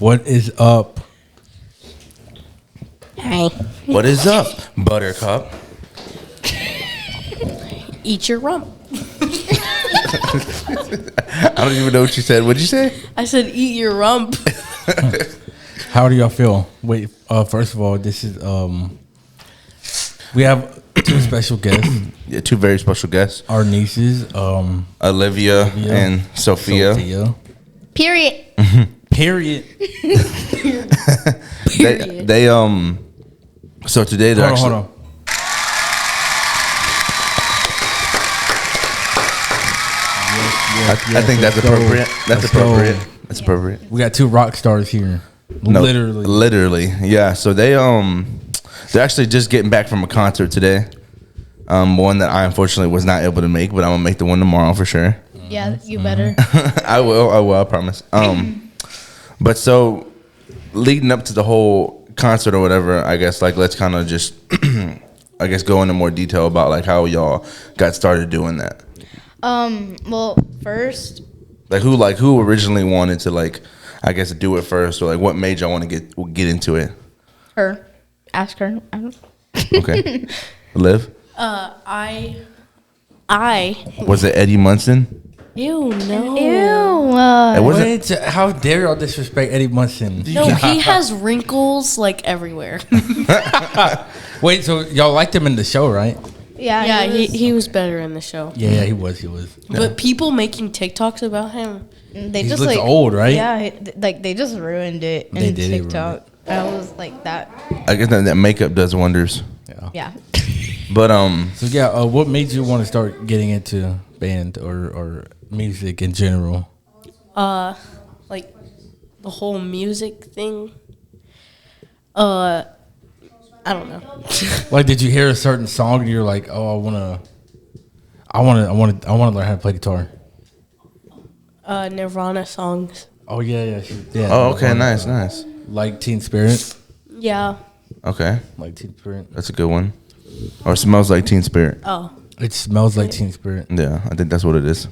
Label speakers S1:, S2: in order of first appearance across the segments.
S1: What is up?
S2: Hi.
S3: What is up, Buttercup?
S2: Eat your rump.
S3: I don't even know what you said. What'd you say?
S2: I said eat your rump.
S1: How do y'all feel? Wait, first of all, this is we have two special guests.
S3: Yeah, two very special guests.
S1: Our nieces,
S3: Olivia and Sophia.
S2: Period.
S1: Period.
S3: They so today they're
S1: Hold
S3: actually
S1: on.
S3: I think that's appropriate. That's appropriate. That's appropriate.
S1: We got two rock stars here.
S3: No,
S1: Literally.
S3: Yeah. So they're actually just getting back from a concert today. One that I unfortunately was not able to make, but I'm gonna make the one tomorrow for sure.
S2: Yeah, you better.
S3: I will. I promise. But so leading up to the whole concert or whatever, I guess like let's kind of just I guess go into more detail about like how y'all got started doing that.
S2: Well, first,
S3: who originally wanted to like I guess do it first, or like what made y'all want to get into it?
S2: her. Ask her. I don't.
S3: Okay. Liv?
S2: I.
S3: Was it Eddie Munson?
S2: Ew, no.
S3: It wasn't.
S1: Wait, how dare y'all disrespect Eddie Munson?
S2: No, he has wrinkles like everywhere.
S1: Wait, so y'all liked him in the show, right?
S2: Yeah, he was better in the show.
S1: Yeah, he was.
S2: But people making TikToks about him.
S4: They
S1: He
S4: just
S1: looks
S4: like
S1: old, right?
S4: Yeah, they just ruined it
S1: They
S4: in
S1: did, they ruined
S4: TikTok. I was like that.
S3: I guess that makeup does wonders.
S4: Yeah.
S3: But
S1: So yeah, what made you want to start getting into band or music in general?
S2: Like the whole music thing. I don't know.
S1: Like, did you hear a certain song and you're like, oh, I want to learn how to play guitar?
S2: Nirvana songs.
S1: Oh yeah.
S3: oh, okay, nice.
S1: Like Teen Spirit.
S2: Yeah.
S3: Okay,
S1: Like Teen Spirit.
S3: that's a good one. Or Smells Like Teen Spirit.
S2: Oh.
S1: It smells like Teen Spirit.
S3: Yeah, I think that's what it is.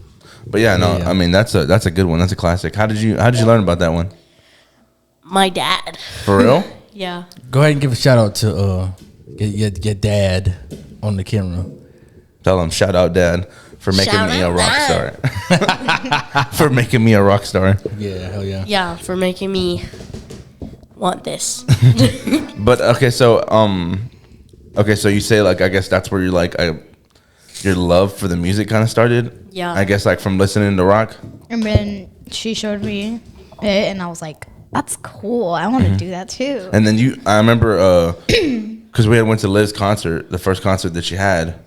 S3: But yeah, no,
S1: Yeah.
S3: I mean that's a good one. That's a classic. How did you learn about that one?
S2: My dad.
S3: For real?
S2: Yeah.
S1: Go ahead and give a shout out to your dad on the camera.
S3: Tell him shout out, Dad, for making
S2: Shout
S3: me a
S2: out,
S3: rock
S2: Dad.
S3: star. For making me a rock star.
S1: Yeah, hell yeah.
S2: Yeah, for making me want this.
S3: But okay, so you say like I guess that's where you're like your love for the music kind of started.
S2: Yeah.
S3: I guess like from listening to rock.
S4: And then she showed me it, and I was like, "That's cool. I want to do that too."
S3: And then I remember because we had went to Liv's concert, the first concert that she had,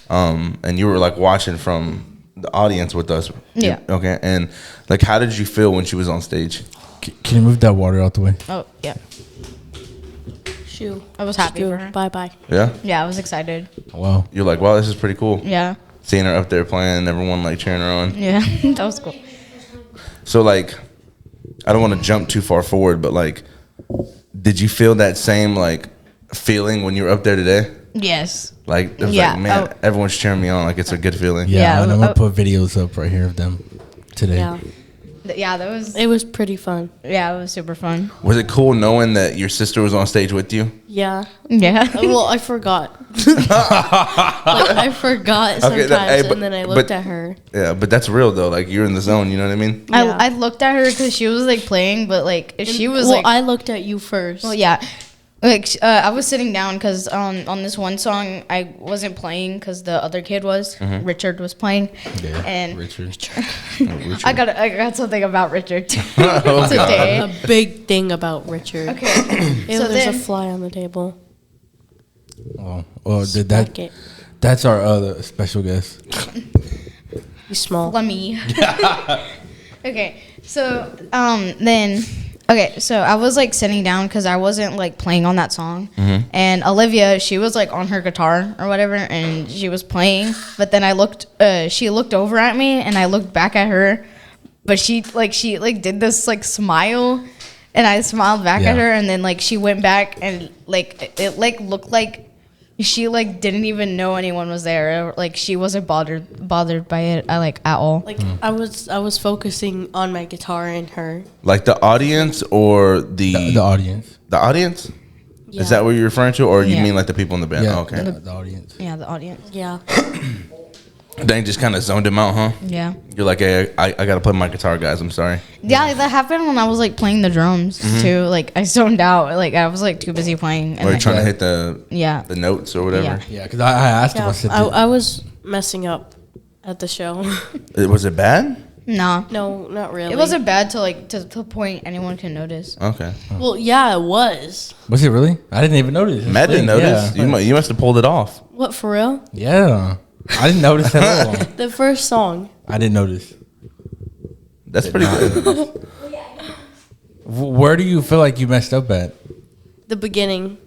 S3: and you were like watching from the audience with us.
S4: Yeah.
S3: Okay. And like, how did you feel when she was on stage?
S1: Can you move that water out the way?
S4: Oh yeah,
S2: Shoo.
S4: I was happy for her.
S2: Bye-bye.
S3: Yeah.
S4: Yeah, I was excited.
S1: Wow.
S3: You're like, wow, this is pretty cool.
S4: Yeah,
S3: Seeing her up there playing, everyone like cheering her on.
S4: yeah, that was cool.
S3: So like, I don't want to jump too far forward, but like, did you feel that same like feeling when you were up there today?
S4: Yes.
S3: Like, it was
S4: Yeah.
S3: like, man, everyone's cheering me on. Like, it's a good feeling.
S1: Yeah,
S4: Yeah,
S1: and I'm gonna put videos up right here of them today.
S2: Yeah.
S4: Yeah, that was.
S2: It was pretty fun.
S4: Yeah, it was super fun.
S3: Was it cool knowing that your sister was on stage with you?
S2: Yeah.
S4: Yeah.
S2: Well, I forgot. I forgot sometimes, and then I looked at her.
S3: Yeah, but that's real though. Like, you're in the zone. You know what I mean?
S2: Yeah.
S4: I looked at her because she was like playing, but like she was
S2: Well,
S4: like.
S2: I looked at you first.
S4: Well, yeah. Like I was sitting down because on this one song I wasn't playing because the other kid was Richard was playing,
S1: Yeah,
S4: and
S1: Richard.
S4: I got something about Richard
S3: Oh,
S4: today.
S2: A big thing about Richard.
S4: Okay,
S2: Ew,
S4: so
S2: there's
S4: then
S2: a fly on the table.
S1: Well,
S2: Smack it.
S1: that's our other special guest.
S2: He's small.
S4: let me. Okay, so then. Okay, so I was like sitting down because I wasn't like playing on that song, and Olivia, she was like on her guitar or whatever, and she was playing. But then she looked over at me, and I looked back at her, but she did this like smile, and I smiled back at
S1: Yeah.
S4: her, and then like she went back, and like it like looked like she like didn't even know anyone was there. Like she wasn't bothered by it like at all.
S2: Like I was focusing on my guitar and her.
S3: Like the audience or
S1: The audience.
S3: The audience?
S2: Yeah.
S3: Is that what you're referring to, or you
S4: Yeah.
S3: mean like the people in the band?
S1: Yeah,
S3: Oh, okay.
S1: the audience.
S4: Yeah, the audience.
S2: Yeah.
S3: They just kind of zoned him out, huh?
S4: Yeah.
S3: You're like, hey, I gotta play my guitar, guys. I'm sorry.
S4: Yeah, that happened when I was like playing the drums too. Like I zoned out. Like I was like too busy playing.
S3: Or you're trying to
S1: Yeah.
S3: hit the notes or whatever.
S4: Yeah.
S1: Yeah, because I asked him. I
S2: Yeah.
S1: said,
S2: I was messing up at the show.
S3: Was it bad?
S4: No,
S2: No, not really.
S4: it wasn't bad to like to the point anyone can notice.
S3: Okay.
S2: Well, yeah, it was.
S1: was it really? I didn't even notice.
S3: Matt didn't notice.
S1: Yeah.
S3: You must have pulled it off.
S2: What, for real?
S1: Yeah. I didn't notice at all.
S2: The first song.
S1: I didn't notice.
S3: That's pretty good.
S1: Where do you feel like you messed up at?
S2: The beginning.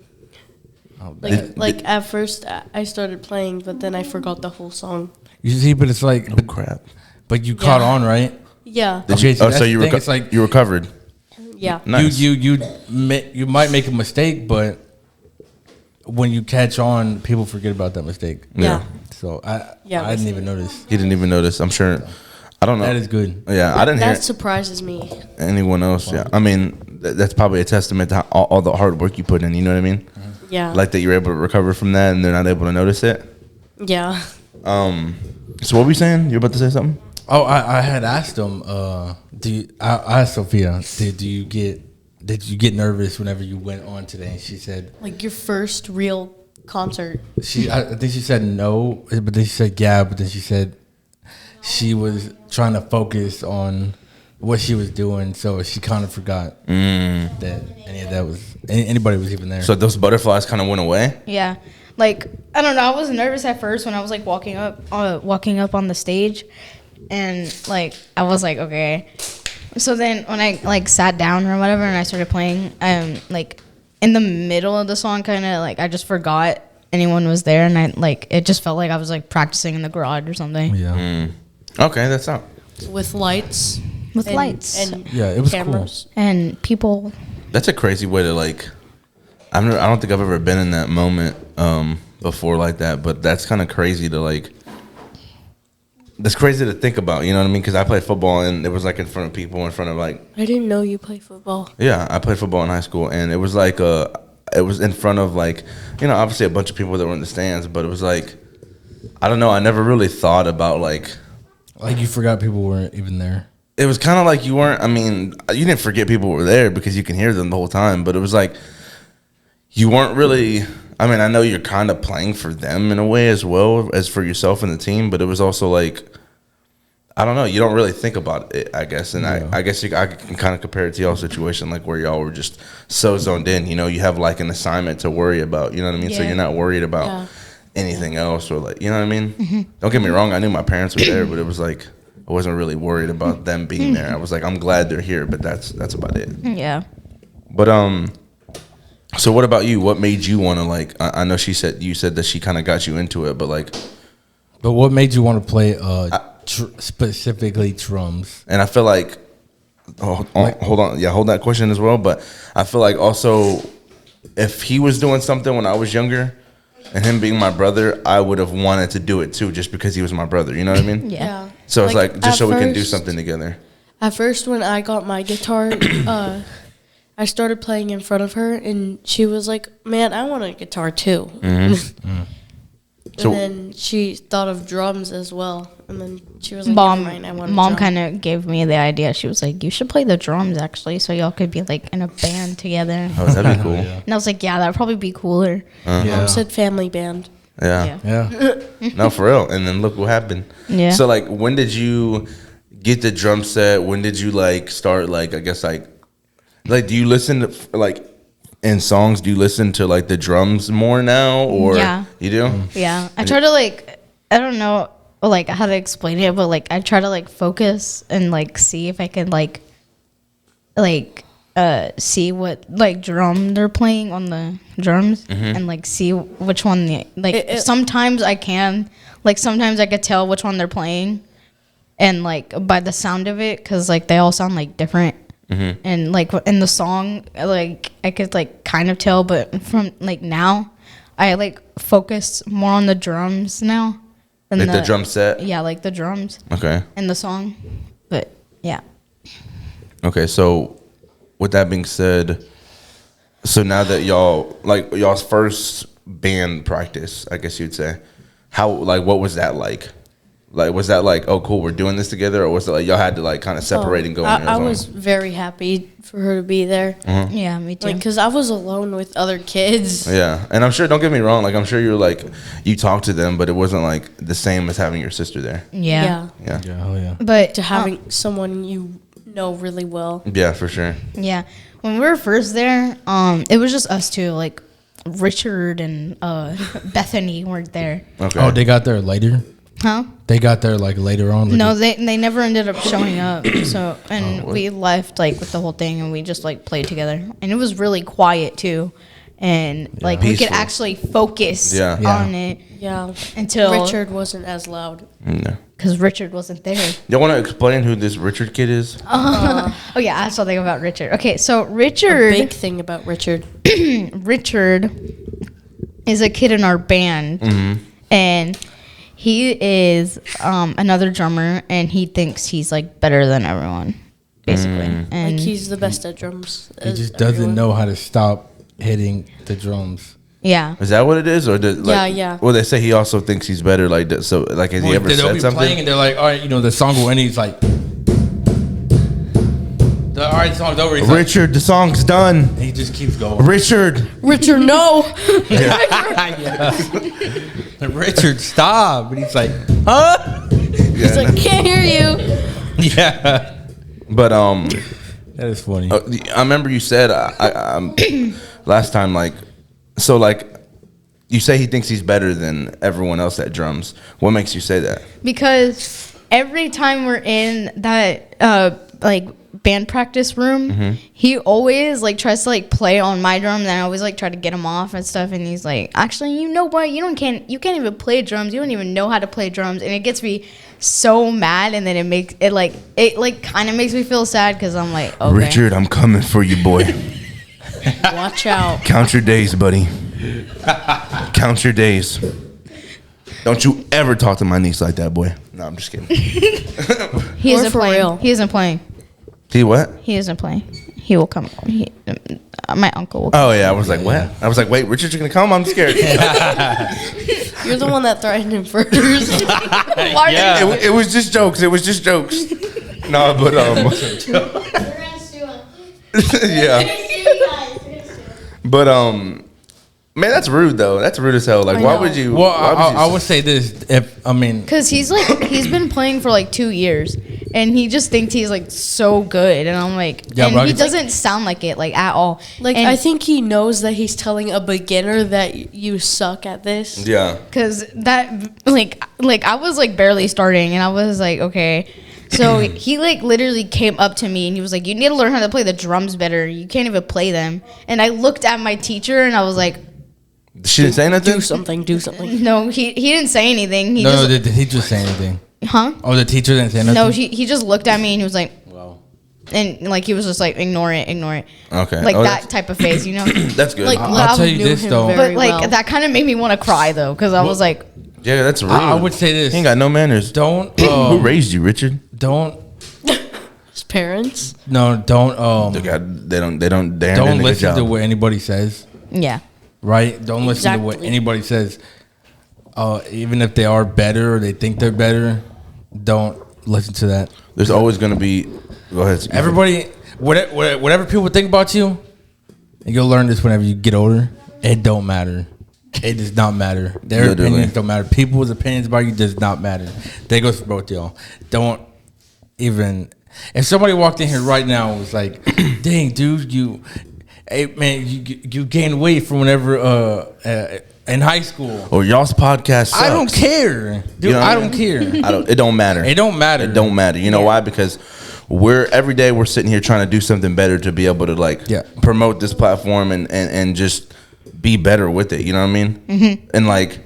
S1: Oh,
S2: Like at first I started playing, but then I forgot the whole song.
S1: you see, but it's like,
S3: Oh, crap.
S1: but you caught on, right?
S2: Yeah.
S3: Did
S1: Okay,
S3: you,
S1: so
S3: so
S1: that's
S3: you
S1: the thing, it's like-
S3: you recovered.
S2: Yeah.
S3: Nice.
S1: You might make a mistake, but when you catch on, people forget about that mistake.
S2: Yeah.
S1: So I
S2: Yeah,
S1: didn't even notice.
S3: He didn't even notice. I'm sure. I don't know.
S1: That is good.
S3: Yeah, I didn't hear
S2: That surprises me.
S3: anyone else. Yeah, I mean that's probably a testament to all the hard work you put in. You know what I mean?
S2: Yeah.
S3: Like that you're able to recover from that, and they're not able to notice it.
S2: Yeah.
S3: So what were you saying? You're about to say something?
S1: Oh, I had asked him. I asked Sophia, did you get nervous whenever you went on today? And she said
S2: Like your first real concert.
S1: I think she said no, but then she said yeah, but then she said she was trying to focus on what she was doing, so she kind of forgot that anybody was even there.
S3: So those butterflies kind of went away.
S4: Yeah, like I don't know. I was nervous at first when I was like walking up on the stage, and like I was like okay. So then when I like sat down or whatever and I started playing, like in the middle of the song, kind of like I just forgot anyone was there, and I like it just felt like I was like practicing in the garage or something.
S1: yeah,
S3: Okay, that's out.
S2: With lights.
S4: With
S2: and,
S4: lights
S2: And
S1: Yeah, it was
S2: cameras.
S4: and people.
S3: That's a crazy way to like. I don't think I've ever been in that moment before like that, but that's kind of crazy to like. That's crazy to think about, you know what I mean? Because I played football and it was like in front of people, in front of like.
S2: I didn't know you play football.
S3: Yeah, I played football in high school, and it was like it was in front of like, you know, obviously a bunch of people that were in the stands, but it was like, I don't know, I never really thought about like
S1: you forgot people weren't even there.
S3: it was kind of like you weren't. I mean, you didn't forget people were there because you can hear them the whole time, but it was like you weren't really. I mean, I know you're kind of playing for them in a way as well as for yourself and the team, but it was also like, I don't know, you don't really think about it, I guess. And
S1: Yeah.
S3: I guess I can kind of compare it to y'all's situation, like where y'all were just so zoned in. You know, you have like an assignment to worry about, you know what I mean? So
S4: Yeah.
S3: you're not worried about anything else or like, you know what I mean? Don't get me wrong, I knew my parents were there, but it was like, I wasn't really worried about them being there. I was like, I'm glad they're here, but that's about it.
S4: Yeah.
S3: But so what about you? What made you want to like? I know you said that she kind of got you into it, but like,
S1: But what made you want to play specifically drums?
S3: and I feel like, hold on, yeah, hold that question as well. But I feel like also, if he was doing something when I was younger, and him being my brother, I would have wanted to do it too, just because he was my brother. You know what I mean?
S4: Yeah.
S3: So it's like just
S2: at
S3: so we can do
S2: first-
S3: something together.
S2: At first, when I got my guitar, I started playing in front of her, and she was like, "Man, I want a guitar too."
S3: So-
S2: And then she thought of drums as well, and then she was like, "Never mind, I want a
S4: Mom
S2: drum."
S4: kind of gave me the idea. She was like, "You should play the drums actually, so y'all could be like in a band together."
S3: Oh, that'd be cool.
S1: Yeah.
S4: And I was like, "Yeah, that'd probably be cooler."
S2: Mom said family band.
S3: Yeah.
S1: Yeah.
S3: No, for real. And then look what happened.
S4: Yeah.
S3: So like, when did you get the drum set? When did you like start like, I guess like do you listen to like in songs? Do you listen to like the drums more now, or
S4: Yeah.
S3: you do?
S4: Yeah, I try to like, I don't know like how to explain it, but like I try to like focus and like see if I can like see what like drum they're playing on the drums and like see which one sometimes I can like sometimes I could tell which one they're playing and like by the sound of it because like they all sound like different and like in the song like I could like kind of tell, but from like now I like focus more on the drums now than
S3: Like the drum set.
S4: Yeah, like the drums
S3: Okay.
S4: and the song. But yeah.
S3: Okay. So, with that being said, so now that y'all's first band practice, I guess you'd say, what was that like? Like, was that like, oh, cool, we're doing this together, or was it like y'all had to like kind of separate and go?
S2: I was very happy for her to be there.
S3: Mm-hmm.
S4: Yeah, me too.
S2: Like, because I was alone with other kids.
S3: Yeah, and I'm sure. Don't get me wrong. Like, I'm sure you're like you talked to them, but it wasn't like the same as having your sister there.
S4: yeah.
S3: Yeah.
S1: Yeah, oh yeah.
S4: But
S2: To having someone you know really well.
S3: Yeah, for sure.
S4: yeah, when we were first there, it was just us two. Like Richard and Bethany weren't there.
S3: Okay.
S1: Oh, they got there later.
S4: Huh?
S1: They got there like later on.
S4: No, they never ended up showing up. So we left like with the whole thing, and we just like played together, and it was really quiet too, and like we could
S3: Peaceful.
S4: actually focus
S3: Yeah.
S4: on it
S2: Yeah.
S4: until
S2: Richard wasn't as loud.
S3: Yeah.
S4: because Richard wasn't there.
S3: Y'all want to explain who this Richard kid is?
S4: Oh yeah, I have something about Richard. Okay, so
S2: A
S4: Richard
S2: big thing about Richard.
S4: Richard is a kid in our band, and he is another drummer, and he thinks he's like better than everyone, basically. And
S2: Like, he's the best at drums.
S1: He just doesn't know how to stop hitting the drums.
S4: yeah,
S3: Is that what it is, or does, like,
S2: Yeah.
S3: Well, they say he also thinks he's better. Like, so, like, has he ever
S1: They'll
S3: said
S1: be
S3: something?
S1: playing and they're like, all right, the song will end. He's like, all right, the song's over. He's
S3: Richard, the song's done.
S1: like, and he just keeps going.
S3: Richard.
S2: Richard, no!
S1: Richard, stop! And he's like, huh?
S2: He's like, can't hear you.
S1: Yeah,
S3: But
S1: that is funny.
S3: I remember you said last time, like, so like, you say he thinks he's better than everyone else at drums. What makes you say that?
S4: because every time we're in that like band practice room, he always like tries to like play on my drums, and I always like try to get him off and stuff, and he's like, actually, you know what, you can't even play drums, you don't even know how to play drums, and it gets me so mad, and then it kind of makes me feel sad because I'm like, okay.
S3: Richard, I'm coming for you, boy.
S2: Watch out.
S3: Count your days, buddy. Count your days. Don't you ever talk to my niece like that, boy. No, I'm just kidding.
S4: He
S2: Or
S4: isn't
S2: for
S4: playing.
S2: real.
S4: He isn't playing.
S3: He what?
S4: He isn't playing. He will come. My uncle will come.
S3: Oh yeah, I was like, what? I was like, wait, Richard's gonna come? I'm scared.
S2: You're the one that threatened him first.
S1: Yeah.
S3: It was just jokes. It was just jokes. No, but yeah. But man, that's rude though. That's rude as hell. Like,
S2: I
S3: why
S2: know.
S3: would you?
S1: Well,
S3: why would you
S1: I would say this.
S4: Because he's been playing for like 2 years, and he just thinks he's like so good, and I'm like,
S1: Yeah,
S4: and
S1: but
S4: he
S1: it's like-
S4: doesn't sound like it like at all.
S2: Like,
S4: and
S2: I think he knows that he's telling a beginner that you suck at this.
S3: Yeah.
S4: because that like I was like barely starting, and I was like, okay. So he like literally came up to me and he was like, you need to learn how to play the drums better. You can't even play them. And I looked at my teacher and I was like,
S3: She didn't say nothing.
S2: Do something.
S4: no, he didn't say anything. He
S1: no,
S4: just,
S1: did the teacher say anything?
S4: huh?
S1: Oh, the teacher didn't say nothing.
S4: No, he just looked at me and he was like,
S1: Wow.
S4: and like he was just like, ignore it.
S3: Okay.
S4: Like
S3: Oh,
S4: that type of face, you know?
S3: That's good.
S2: Like,
S1: I'll
S2: Lav
S1: tell you
S2: knew
S1: this,
S2: him
S1: though.
S2: very
S4: But like
S2: well.
S4: that kind of made me want to cry though, because I was like,
S3: yeah, that's rude.
S1: I would say this.
S3: He ain't got no manners.
S1: Don't.
S3: Who raised you, Richard?
S1: Don't.
S2: His parents.
S1: No, don't.
S3: They don't. They don't. They
S1: Don't listen to what anybody says.
S4: yeah.
S1: Right? Don't listen to what
S2: Exactly.
S1: anybody says. Even if they are better or they think they're better, don't listen to that.
S3: There's always gonna be. Go ahead.
S1: Everybody, whatever people think about you, and you'll learn this whenever you get older. It don't matter. It does not matter. Their
S3: Literally.
S1: opinions don't matter. People's opinions about you does not matter. That goes for both y'all. Don't even. If somebody walked in here right now and was like, "Dang, dude, hey man, you gained weight from whenever in high school."
S3: Or y'all's podcast. Sucks.
S1: I don't care, dude.
S3: You know what
S1: I
S3: I
S1: don't
S3: mean?
S1: care.
S3: It don't matter.
S1: It don't matter.
S3: It don't matter. You know why? Because every day we're sitting here trying to do something better to be able to promote this platform and just be better with it. You know what I mean? Mm-hmm. And like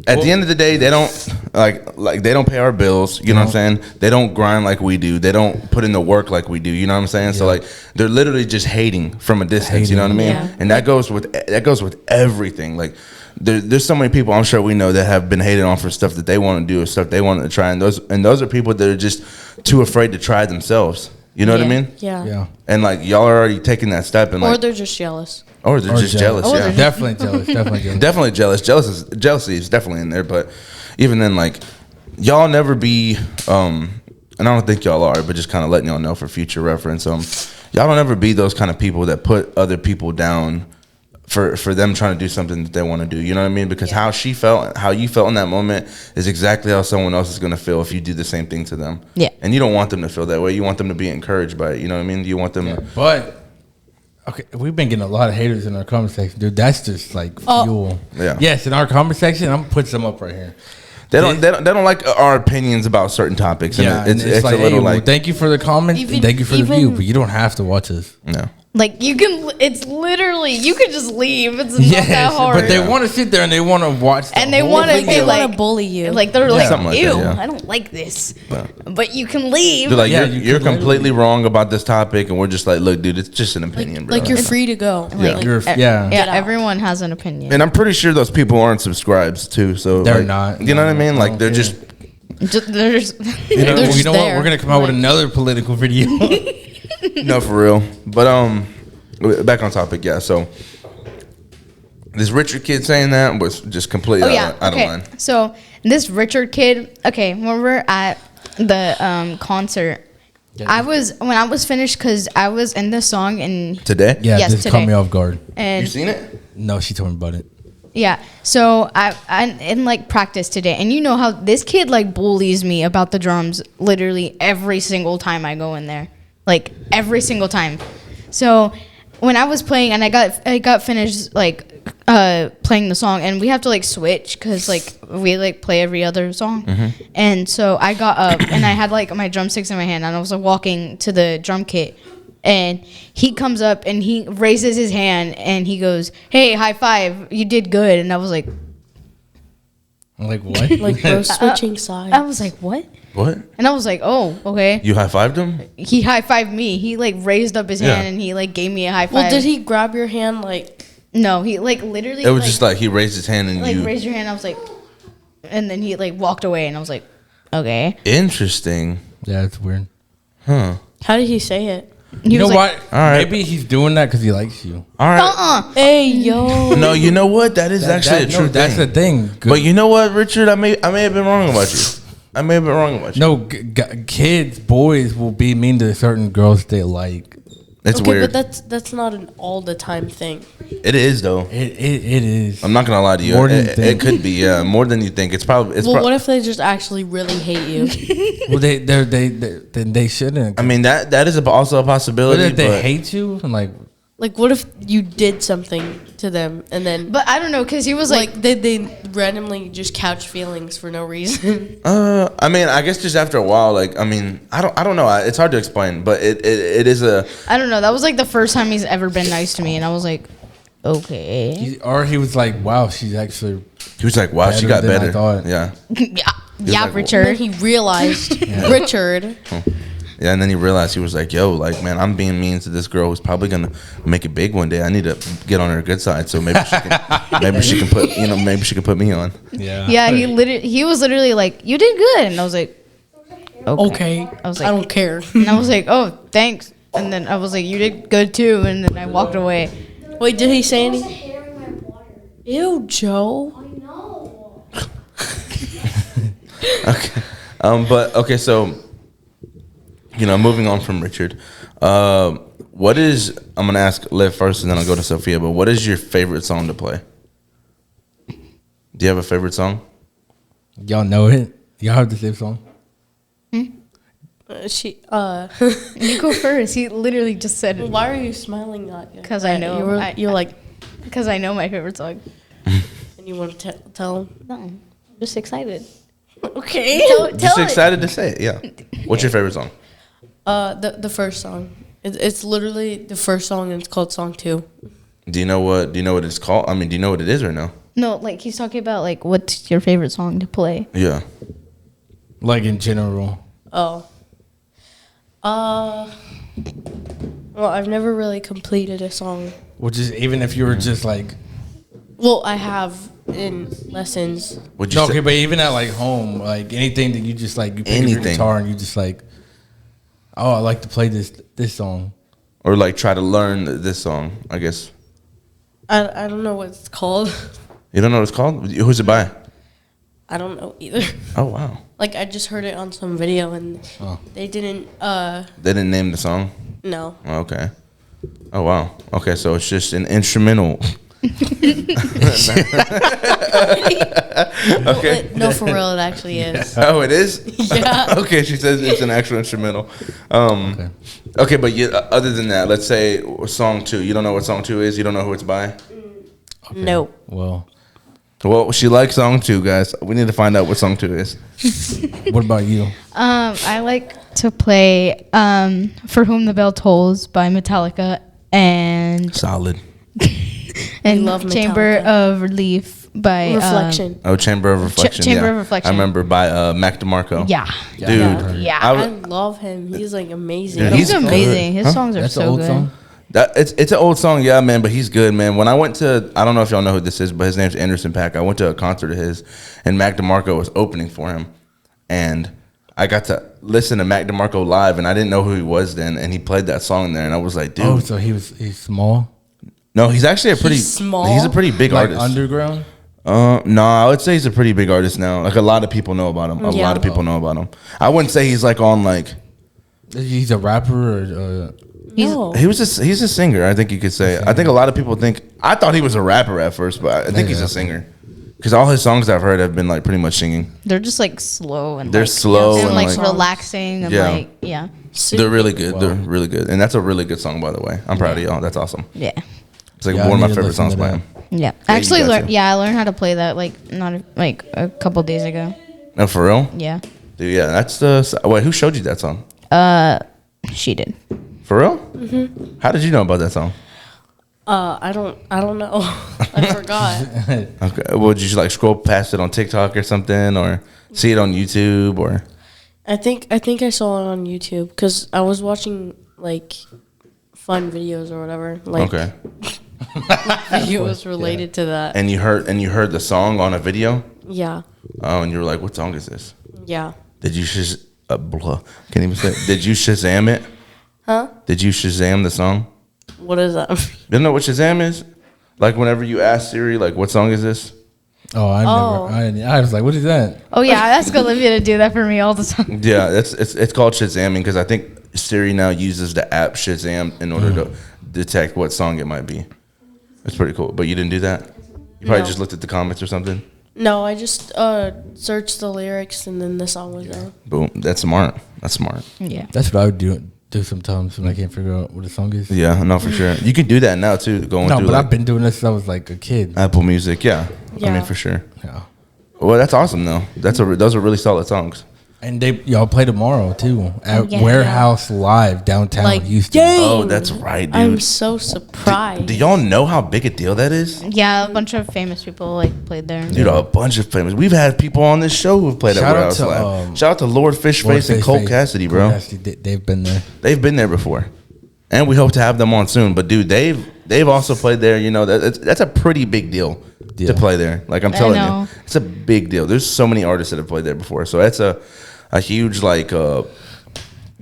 S3: at the end of the day, they don't like they don't pay our bills. You know what I'm saying? They don't grind like we do. They don't put in the work like we do. You know what I'm saying? So like they're literally just hating from a distance. You know what I mean?
S2: Yeah.
S3: And that goes with everything. Like there's so many people I'm sure we know that have been hated on for stuff that they want to do or stuff they want to try, and those are people that are just too afraid to try themselves. You know what I mean?
S2: Yeah.
S1: Yeah.
S3: And like y'all are already taking that step, and
S2: Or
S3: like,
S2: they're just jealous.
S3: or they're just jealous. Yeah,
S1: Definitely jealous. Definitely jealous.
S3: definitely jealous. Jealousy is definitely in there, but even then, like, y'all never be, and I don't think y'all are, but just kind of letting y'all know for future reference, y'all don't ever be those kind of people that put other people down for them trying to do something that they want to do. You know what I mean? Because how she felt, how you felt in that moment is exactly how someone else is going to feel if you do the same thing to them.
S4: Yeah.
S3: And you don't want them to feel that way. You want them to be encouraged by it. You know what I mean? You want them.
S1: But okay, we've been getting a lot of haters in our comment section, dude. That's just like fuel.
S3: Yeah.
S1: Yes, in our comment section, I'm gonna put some up right here.
S3: They don't like our opinions about certain topics. And
S1: Yeah,
S3: it's
S1: like,
S3: a little
S1: well,
S3: like,
S1: thank you for the comment, and thank you for the view, but you don't have to watch us.
S3: no.
S4: Like you can, it's literally you could just leave. It's not that hard.
S1: but they want to sit there and they want to watch,
S4: and they want to
S2: They
S4: be
S2: want
S4: like
S2: to bully you.
S4: Like they're
S3: Something
S4: like,
S3: like
S4: ew,
S3: that, yeah.
S4: I don't like this. But you can leave.
S3: They're like,
S1: Yeah,
S3: you're completely wrong about this topic, and we're just like, look, dude, it's just an opinion, bro.
S2: like you're free to go.
S3: Yeah.
S2: Like,
S1: You're,
S4: yeah,
S2: Get out.
S4: everyone has an opinion.
S3: And I'm pretty sure those people aren't subscribed too. So
S1: They're
S3: like,
S1: not.
S3: You know what I mean? Like they're
S1: Okay.
S3: just.
S4: They're just,
S1: you know,
S2: They're
S1: you
S2: just
S1: know what?
S2: there.
S1: We're gonna come out with another political video.
S3: No, for real. But back on topic. Yeah. So this Richard kid saying that was just completely out of line.
S4: So this Richard kid, okay, when we're at the concert, when I was finished because I was in the song and
S3: Today.
S1: Yeah,
S4: Yes,
S1: this
S4: today.
S1: caught me off guard.
S3: You
S4: and
S3: seen it?
S1: No, she told me about it.
S4: yeah, so I in like practice today, and you know how this kid like bullies me about the drums literally every single time I go in there, like every single time. So when I was playing and I got finished like playing the song, and we have to like switch because like we like play every other song, and so I got up and I had like my drumsticks in my hand and I was like walking to the drum kit. And he comes up and he raises his hand and he goes, "Hey, high five! You did good." And I was like,
S1: I'm like, what?
S2: Like bro, switching sides.
S4: I was like, "What?"
S3: What?
S4: And I was like, "Oh, okay."
S3: You high fived him?
S4: He high fived me. He like raised up his hand and he like gave me a high five.
S2: Well, did he grab your hand like?
S4: No, he like literally.
S3: It was just like he raised his hand and
S4: like
S3: you.
S4: raised your hand. I was like, and then he like walked away and I was like, okay.
S3: Interesting.
S1: Yeah, it's weird.
S3: Huh.
S2: How did he say it?
S4: He
S1: You know
S4: was like,
S1: what?
S3: All right.
S1: Maybe he's doing that because he likes you.
S3: All right.
S2: Hey yo.
S3: No, you know what? That is actually a true
S1: That's
S3: thing.
S1: the thing.
S3: But you know what, Richard? I may have been wrong about you. I may have been wrong about you.
S1: No, kids, boys will be mean to certain girls they like.
S3: It's
S2: Okay,
S3: weird.
S2: but that's not an all the time thing.
S3: It is though.
S1: It is.
S3: I'm not gonna lie to you.
S1: More than you
S3: It
S1: think.
S3: could be, yeah, more than you think. It's probably.
S2: Well, what if they just actually really hate you?
S1: Well, they shouldn't.
S3: I mean that is also a
S1: But
S3: possibility.
S1: if they
S3: but
S1: hate you, and like,
S2: Like, what if you did something to them and then,
S4: but I don't know, cause he was like,
S2: they randomly just couch feelings for no reason?
S3: I mean, I guess just after a while, like, I mean, I don't know. It's hard to explain, but it is a.
S4: I don't know. That was like the first time he's ever been nice to me, and I was like, okay.
S1: he was like, wow, she's actually.
S3: He was like, wow, she got
S1: Better than I
S3: better.
S1: thought.
S3: Yeah,
S4: yeah,
S3: like,
S4: Richard.
S2: Then he realized, Richard.
S3: yeah, and then he realized, he was like, yo, like, man, I'm being mean to this girl who's probably gonna make it big one day. I need to get on her good side, so maybe she can, maybe she can put me on.
S1: Yeah.
S4: Yeah, he was literally like, you did good, and I was like,
S2: Okay.
S4: I was
S2: I
S4: like,
S2: don't care.
S4: and I was like, oh, thanks. And then I was like, you did good too. And then I walked away.
S2: Wait, did he say anything? Ew, Joe.
S3: Okay. But okay, so moving on from Richard, what is, I'm gonna ask Liv first, and then I'll go to Sophia. But what is your favorite song to play? Do you have a favorite song?
S1: Y'all know it. Y'all have the same song.
S4: You go first. He literally just said,
S2: Why are you smiling at you?
S4: 'Cause I know.
S2: You're like,
S4: because I know my favorite song.
S2: and you want to tell him?
S4: No, I'm just excited.
S2: Okay.
S3: Just excited to say it. Yeah. What's your favorite song?
S2: The first song. It's literally the first song, and it's called Song 2.
S3: Do you know what it's called? I mean, do you know what it is or no?
S4: No, like he's talking about like what's your favorite song to play?
S3: Yeah.
S1: Like in general.
S2: Oh. Well, I've never really completed a song.
S1: Which is, even if you were just like
S2: Well, I have in lessons.
S3: Would you
S1: No,
S3: say,
S1: okay, but even at like home, like anything that you just like, you pick up your
S3: Anything.
S1: guitar and you just like, oh, I like to play this song.
S3: or like try to learn this song? I guess
S2: I don't know what it's called.
S3: you don't know what it's called. Who's it by?
S2: I don't know either.
S3: Oh wow,
S2: Like I just heard it on some video and they didn't.
S3: they didn't name the song.
S2: No.
S3: Okay. Oh wow. Okay, so it's just an instrumental. Okay.
S2: No, for real, it actually is.
S3: Oh, it is.
S2: Yeah.
S3: Okay, she says it's an actual instrumental. Okay, but other than that, let's say song 2. You don't know what song 2 is. You don't know who it's by.
S2: No.
S3: Well, she likes song 2, guys. We need to find out what song 2 is.
S1: What about you?
S4: I like to play "For Whom the Bell Tolls" by Metallica and
S3: Solid.
S4: and Chamber
S2: Metallica.
S4: of Relief by
S2: Reflection.
S3: Oh, Chamber of Reflection.
S4: Chamber
S3: yeah.
S4: of Reflection.
S3: I remember by Mac DeMarco.
S4: Yeah,
S3: Dude.
S4: yeah.
S2: I love him. He's like amazing.
S3: Dude,
S4: He's
S3: he's
S4: amazing.
S3: good.
S4: His songs are
S1: That's
S4: so
S1: an old
S4: good.
S1: song.
S3: It's an old song, yeah, man, but he's good, man. When I went to, I don't know if y'all know who this is, but his name's Anderson .Paak. I went to a concert of his, and Mac DeMarco was opening for him, and I got to listen to Mac DeMarco live, and I didn't know who he was then, and he played that song there, and I was like, dude.
S1: Oh, so he's small,
S3: No, he's actually a pretty
S2: small?
S3: He's a pretty big
S1: like
S3: artist.
S1: underground.
S3: No, I would say he's a pretty big artist now. Like a lot of people know about him. A
S2: Yeah.
S3: lot of people know about him. I wouldn't say he's like on like.
S1: He's a rapper, or
S2: No.
S3: He's a singer. I think you could say. I think a lot of people think. I thought he was a rapper at first, but I think he's a singer. Because all his songs I've heard have been like pretty much singing.
S4: They're just like slow and
S3: They're
S4: like,
S3: slow
S4: and
S3: and,
S4: like
S3: like-
S4: relaxing and
S3: Yeah.
S4: like yeah,
S3: They're really good. They're really good, and that's a really good song, by the way. I'm proud of y'all. That's awesome.
S4: yeah,
S3: It's like
S1: Yeah, I
S3: one of my
S1: need to
S3: favorite
S1: listen
S3: songs
S1: to
S3: by
S1: that.
S3: him.
S4: yeah.
S3: you
S4: Actually,
S3: got to.
S4: I learned how to play that like not like a couple days ago.
S3: No, for real,
S4: Yeah,
S3: dude. Yeah, that's the. Wait, who showed you that song?
S4: she did.
S3: For real? Mm-hmm. How did you know about that song?
S2: I don't know. I forgot.
S3: Okay. Well, did you like scroll past it on TikTok or something, or see it on YouTube, or?
S2: I think I saw it on YouTube because I was watching like fun videos or whatever. Like
S3: Okay.
S2: videos related to that.
S3: And you heard the song on a video.
S2: Yeah.
S3: Oh, and you were like, "What song is this?"
S2: Yeah.
S3: Did you can't even say it. Did you Shazam it?
S2: Huh?
S3: Did you Shazam the song?
S2: What is that?
S3: You don't know what Shazam is? Like whenever you ask Siri, like, "What song is this?"
S1: oh, I was like, what is that?
S4: Oh yeah, I ask Olivia to do that for me all the time.
S3: Yeah, it's called Shazamming because I think Siri now uses the app Shazam in order to detect what song it might be. It's pretty cool. But you didn't do that? You probably
S2: No.
S3: just looked at the comments or something?
S2: No, I just searched the lyrics and then the song was there.
S3: Boom. That's smart. That's smart.
S4: Yeah.
S1: That's what I would do sometimes when I can't figure out what the song is.
S3: Yeah, no, for sure. You can do that now, too, going
S1: No,
S3: through
S1: but
S3: like
S1: I've been doing this since I was like a kid.
S3: Apple Music. Yeah. I
S2: Yeah.
S3: mean, for sure.
S1: Yeah.
S3: Well, that's awesome, though. Those are really solid songs.
S1: And y'all play tomorrow too at
S4: yeah.
S1: Warehouse Live downtown
S2: Like,
S1: Houston.
S2: dang.
S3: Oh, that's right, dude.
S2: I'm so surprised.
S3: Do y'all know how big a deal that is?
S4: Yeah, a bunch of famous people like played there.
S3: Dude, a bunch of famous. We've had people on this show who've played at
S1: Shout out
S3: Warehouse
S1: to,
S3: Live. Shout out to Lord Fishface and Cole Cassidy, bro.
S1: They've been there.
S3: They've been there before, and we hope to have them on soon. But dude, they've also played there. You know, that's a pretty big deal
S1: Yeah.
S3: to play there. Like I'm telling
S4: know.
S3: you, it's a big deal. There's so many artists that have played there before, so that's a huge like, you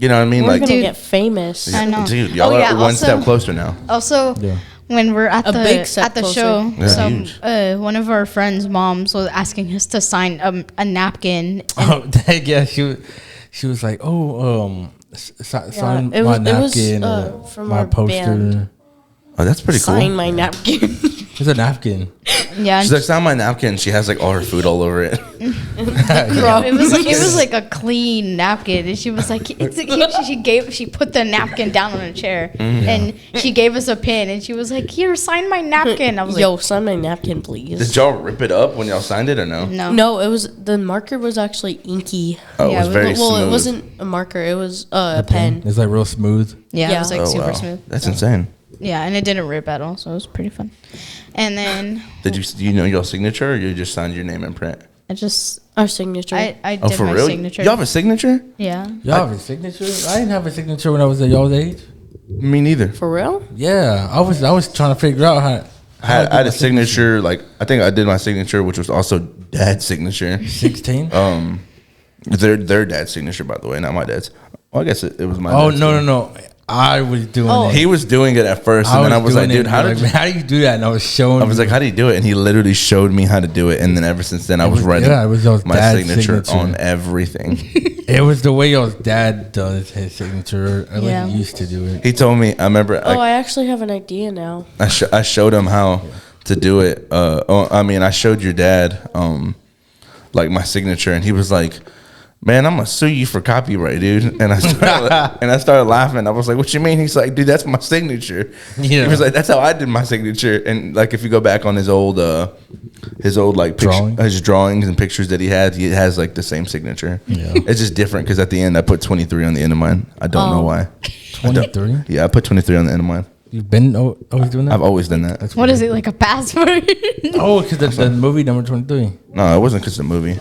S3: know what I mean?
S2: We're
S3: Like,
S2: gonna
S4: Dude.
S2: get famous.
S4: I know.
S3: dude, y'all
S4: Oh, yeah,
S3: are one
S4: also-
S3: step closer now.
S4: Also,
S1: Yeah.
S4: when we're at
S2: A big step
S4: at the
S2: closer.
S4: show,
S3: Yeah, huge.
S4: one of our friends' moms was asking us to sign a napkin.
S1: Oh, yeah. She was like, sign
S2: it
S1: my
S2: was- it was,
S1: napkin,
S2: from
S1: my
S2: our
S1: poster.
S2: band.
S3: Oh, that's pretty
S2: Sign
S3: cool.
S2: my napkin.
S1: It's a napkin.
S4: Yeah, and
S3: She's like, sign my napkin. She has like all her food all over it.
S4: it was like a clean napkin, and she was like, she put the napkin down on a chair,
S3: Mm-hmm.
S4: and she gave us a pin, and she was like, here, sign my napkin. I was
S2: Yo, sign my napkin, please.
S3: Did y'all rip it up when y'all signed it or no?
S4: like, no,
S2: No, it was the marker was actually inky.
S3: Oh, it
S4: Yeah,
S3: was very
S2: Well,
S3: smooth.
S2: it wasn't a marker. It was a pen.
S1: It's like real smooth.
S4: yeah, it was like
S3: Oh,
S4: super
S3: wow.
S4: smooth.
S3: That's insane.
S4: Yeah, and it didn't rip at all, so it was pretty fun. And then
S3: Do you know your signature, or you just signed your name in print?
S4: I just
S2: Our signature.
S4: I
S3: Oh,
S4: did
S3: for
S4: my
S3: real?
S4: signature.
S3: Y'all have a signature?
S4: Yeah.
S1: Y'all have a signature? I didn't have a signature when I was at y'all's age.
S3: Me neither.
S2: For real?
S1: Yeah, I was trying to figure out
S3: I had a signature. Like I think I did my signature, which was also dad's signature.
S1: 16.
S3: Their dad's signature, by the way, not my dad's. Well, I guess it was my.
S1: Oh
S3: dad's
S1: no! I was doing it.
S3: He was doing it at first, and then I was like, dude, how do you
S1: do that? And I was showing.
S3: I was like, how do you do it? And he literally showed me how to do it. And then ever since then, I was writing my signature on everything.
S1: It was the way your dad does his signature. Like he used to do it.
S3: He told me. I remember. Like,
S2: I actually have an idea now.
S3: I showed him how to do it. I showed your dad like my signature, and he was like, man, I'm gonna sue you for copyright, dude. And I started laughing. I was like, what you mean? He's like, dude, that's my signature. Yeah. He was like, that's how I did my signature. And like, if you go back on his old like his drawings and pictures that he has like the same signature. Yeah. It's just different because at the end I put 23 on the end of mine. I don't know why.
S1: 23?
S3: Yeah, I put 23 on the end of mine.
S1: You've been always doing that?
S3: I've always done that.
S4: What is it, like a password?
S1: Because the movie number 23.
S3: No, it wasn't because of the movie.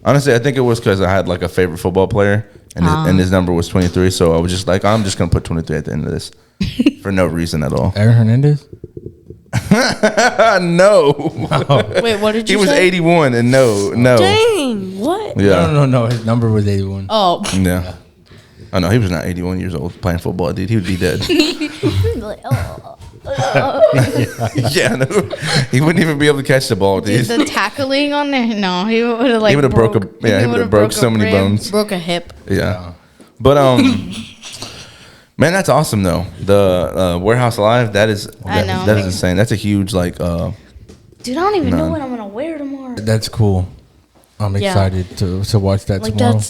S3: Honestly, I think it was because I had like a favorite football player, and his number was 23. So I was just like, I'm just gonna put 23 at the end of this for no reason at all.
S1: Aaron Hernandez?
S3: No.
S2: Oh. Wait, what did you say?
S3: He was 81, and no.
S2: Dang, what?
S3: Yeah.
S1: No. His number was 81.
S2: Oh.
S3: Yeah. Oh no, he was not 81 years old playing football, dude. He would be dead. Yeah, no, he wouldn't even be able to catch the ball, dude.
S4: The tackling on there, no, he would have like.
S3: He would have broke so many bones.
S2: Broke a hip.
S3: Yeah, but man, that's awesome though. The Warehouse Live, that is insane. That's a huge like.
S4: Dude, I don't even know what I'm gonna wear tomorrow.
S1: That's cool. I'm excited to watch that tomorrow.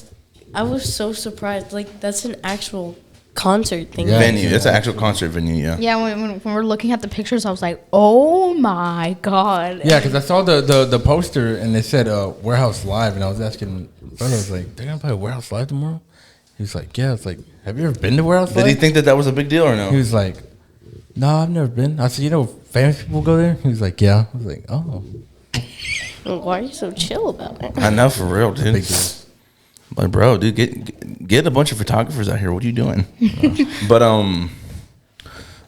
S2: I was so surprised. Like that's an actual concert thing.
S3: Yeah. Venue. It's an actual concert venue. Yeah.
S4: Yeah. When we're looking at the pictures, I was like, oh my god.
S1: Yeah, because I saw the poster and it said Warehouse Live, and I was asking brother, I was like, they're gonna play Warehouse Live tomorrow? He was like, yeah. I was like, have you ever been to Warehouse Live?
S3: Did he think that was a big deal or no?
S1: He was like, no, I've never been. I said, famous people go there? He was like, yeah. I was like, oh.
S2: Well, why are you so chill about it?
S3: I know, for real, dude. Big deal. Like, bro, dude, get a bunch of photographers out here. What are you doing? But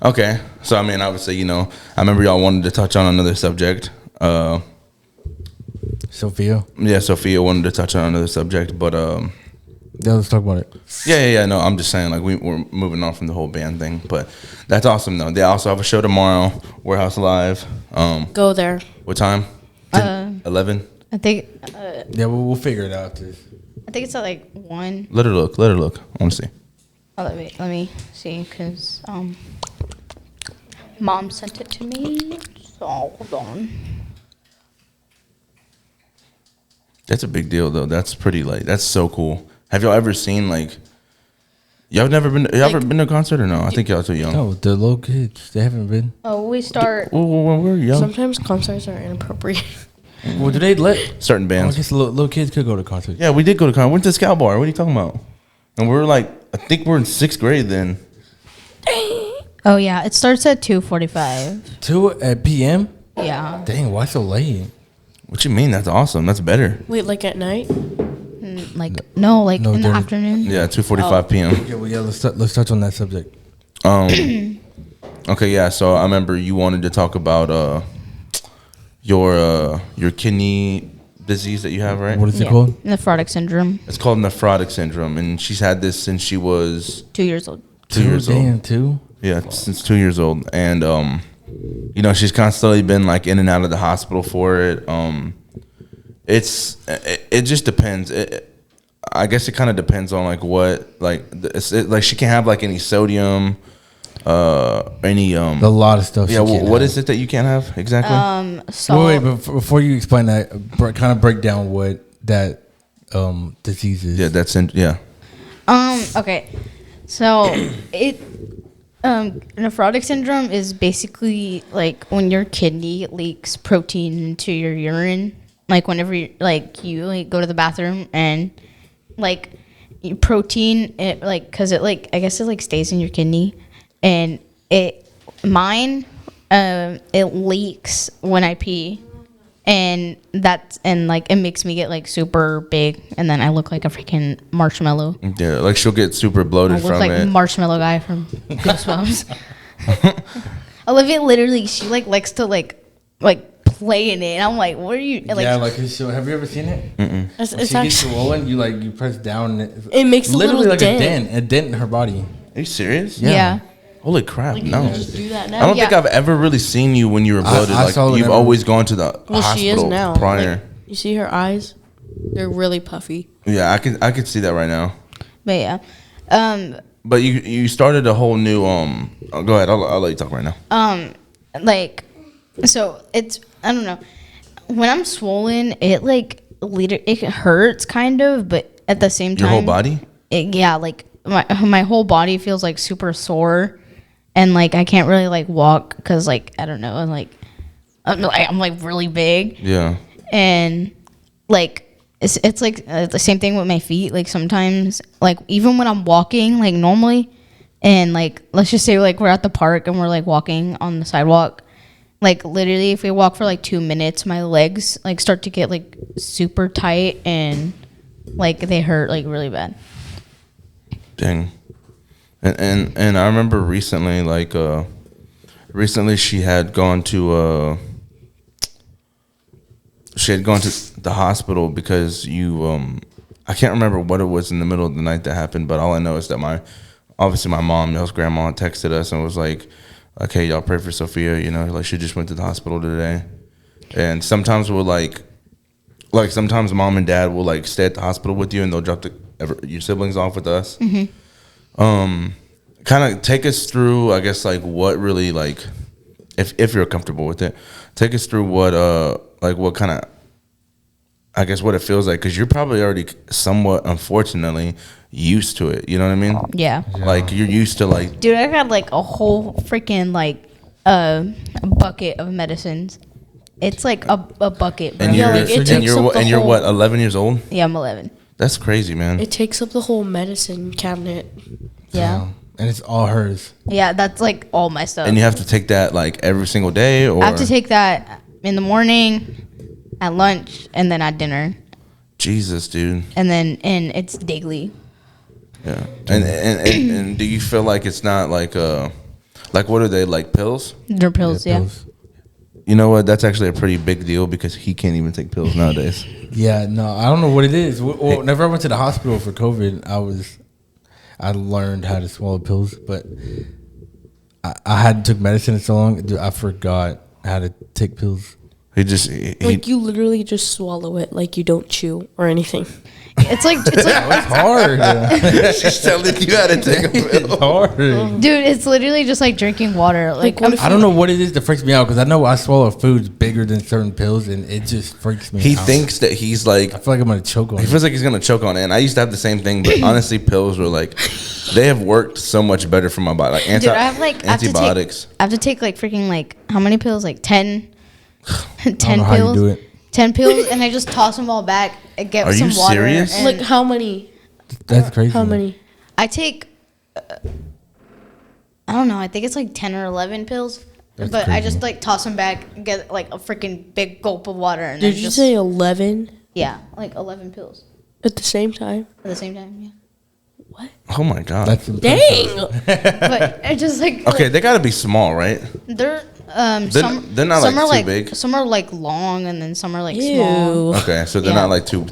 S3: okay. So I mean, obviously, I remember y'all wanted to touch on another subject.
S1: Sophia. Yeah,
S3: Sophia wanted to touch on another subject, but
S1: yeah, let's talk about it.
S3: Yeah. No, I'm just saying, like, we're moving on from the whole band thing, but that's awesome though. They also have a show tomorrow, Warehouse Live.
S2: Go there.
S3: What time? 11.
S4: I think.
S1: Yeah, we'll figure it out.
S4: I think it's at like 1.
S3: Let her look. I want to see.
S4: Oh, let me see, because Mom sent it to me. So hold on.
S3: That's a big deal, though. That's pretty that's so cool. Have y'all ever seen y'all ever been to a concert or no? I think y'all too young.
S1: No, the little kids, they haven't been.
S4: Oh, we start.
S3: When we're young.
S2: Sometimes concerts are inappropriate.
S1: Well, do they let
S3: certain bands?
S1: I guess little kids could go to concerts.
S3: Yeah, we did go to concert. Went to Scout Bar. What are you talking about? And we're I think we're in 6th grade then.
S4: Oh yeah, it starts at 2:45.
S1: 2 p.m.
S4: Yeah.
S1: Dang, why so late?
S3: What you mean? That's awesome. That's better.
S2: Wait, like at night?
S4: In the afternoon.
S3: Yeah, 2:45 p.m.
S1: Okay, well, yeah, let's touch on that subject.
S3: Okay, yeah. So I remember you wanted to talk about your kidney disease that you have, right?
S1: What is it called?
S4: Nephrotic Syndrome.
S3: It's called Nephrotic Syndrome, and she's had this since she was
S4: 2 years old.
S3: 2 years old.
S1: Damn, 2?
S3: Yeah, since 2 years old, and she's constantly been in and out of the hospital for it. It just depends. I guess it kind of depends on what she can't have any sodium. Any a
S1: lot of stuff.
S3: Yeah, what is it that you can't have exactly?
S4: So
S1: wait, before you explain that, kind of break down what that disease is.
S3: Yeah, that's yeah.
S4: Okay, so nephrotic syndrome is basically when your kidney leaks protein into your urine. Whenever you go to the bathroom and protein because it I guess it stays in your kidney. And it leaks when I pee, and it makes me get super big, and then I look like a freaking marshmallow.
S3: Yeah, she'll get super bloated from it. I look like
S4: Marshmallow Guy from Goosebumps. Olivia literally, she likes to like playing it. And I'm like, what are you like?
S1: Yeah, like so. Have you ever seen it?
S2: It's
S1: When she gets
S2: actually
S1: swollen, you press down.
S2: it makes a
S1: literally
S2: little
S1: like
S2: dent.
S1: a dent in her body.
S3: Are you serious?
S4: Yeah.
S3: Holy crap!
S2: Like,
S3: No.
S2: you just do that
S3: I
S2: now.
S3: don't think I've ever really seen you when you were bloated.
S1: I
S3: Like
S1: saw it
S3: you've
S1: whenever-
S3: always gone to the
S2: Well, she is
S3: hospital
S2: now.
S3: prior.
S2: Like, you see her eyes? They're really puffy.
S3: Yeah, I could see that right now.
S4: But yeah.
S3: But you started a whole new oh, go ahead. I'll let you talk right now.
S4: Like, so it's, I don't know. When I'm swollen, it like it hurts kind of, but at the same time,
S3: Your whole body?
S4: Yeah, like my whole body feels like super sore, and like I can't really like walk because like I don't know, I'm like really big,
S3: Yeah.
S4: and like it's like the same thing with my feet. Like sometimes, like even when I'm walking like normally, and like let's just say like we're at the park and we're like walking on the sidewalk, like literally if we walk for like 2 minutes, my legs like start to get like super tight and like they hurt like really bad.
S3: Dang. And I remember recently, like recently she had gone to the hospital because I can't remember what it was in the middle of the night that happened, but all I know is that my mom, Nell's grandma, texted us and was like, "Okay, y'all pray for Sophia. You know, like she just went to the hospital today." And sometimes we'll like sometimes mom and dad will like stay at the hospital with you, and they'll drop your siblings off with us. Kind of take us through, I guess, like what really like, if you're comfortable with it, take us through what what kind of, I guess, what it feels like, because you're probably already somewhat, unfortunately, used to it. You know what I mean?
S4: Yeah.
S3: Like you're used to like.
S4: Dude, I got like a whole freaking like bucket of medicines. It's like a bucket, bro.
S3: And
S2: Yeah,
S3: you're
S2: like, it takes up the
S3: you're
S2: whole-
S3: what, 11 years old?
S4: Yeah, I'm 11.
S3: That's crazy, man.
S2: It takes up the whole medicine cabinet.
S4: Yeah.
S1: And it's all hers.
S4: Yeah, that's like all my stuff.
S3: And you have to take that like every single day, or
S4: I have to take that in the morning, at lunch, and then at dinner.
S3: Jesus, dude.
S4: And it's daily.
S3: Yeah. And do you feel like it's not like what are they, like pills?
S4: They're pills, yeah.
S1: pills.
S3: You know what? That's actually a pretty big deal because he can't even take pills nowadays.
S1: Yeah, no, I don't know what it is. Well, whenever I went to the hospital for COVID, I learned how to swallow pills, but I took medicine so long, dude, I forgot how to take pills.
S2: Like you literally just swallow it, like you don't chew or anything.
S4: It's like
S1: It's hard.
S3: She's telling you how to take a
S1: It's
S3: pill.
S1: hard.
S4: dude, it's literally just like drinking water. Like
S2: what if
S1: I don't know what it is that freaks me out because I know I swallow foods bigger than certain pills, and it just freaks me
S3: He
S1: out.
S3: thinks that he's like,
S1: I feel like I'm gonna choke on
S3: he
S1: it.
S3: feels like he's gonna choke on it. And I used to have the same thing, but honestly, pills were like, they have worked so much better for my body. Like
S4: dude, I have like
S3: antibiotics.
S4: I have to take like freaking like how many pills? Like 10
S1: I don't know how you do it.
S4: 10 pills, and I just toss them all back and get
S3: Are
S4: some
S3: you
S4: water.
S3: serious?
S4: and
S2: Like how many?
S1: That's crazy.
S2: How many?
S4: I take, I don't know, I think it's like 10 or 11 pills.
S1: That's
S4: but I
S1: crazy.
S4: just like toss them back and get like a freaking big gulp of water. And
S2: Did
S4: then
S2: you
S4: just,
S2: say 11
S4: Yeah, like 11 pills
S2: at the same time?
S4: at the same time, yeah.
S2: What?
S3: Oh my god.
S1: That's
S2: Dang!
S4: But I just like,
S3: Okay, they gotta be small, right?
S4: they're,
S3: They're not,
S4: some
S3: like,
S4: are
S3: too
S4: like,
S3: big.
S4: Some are like long and then some are like small.
S2: Ew.
S3: Okay, so they're
S4: Yeah.
S3: not like too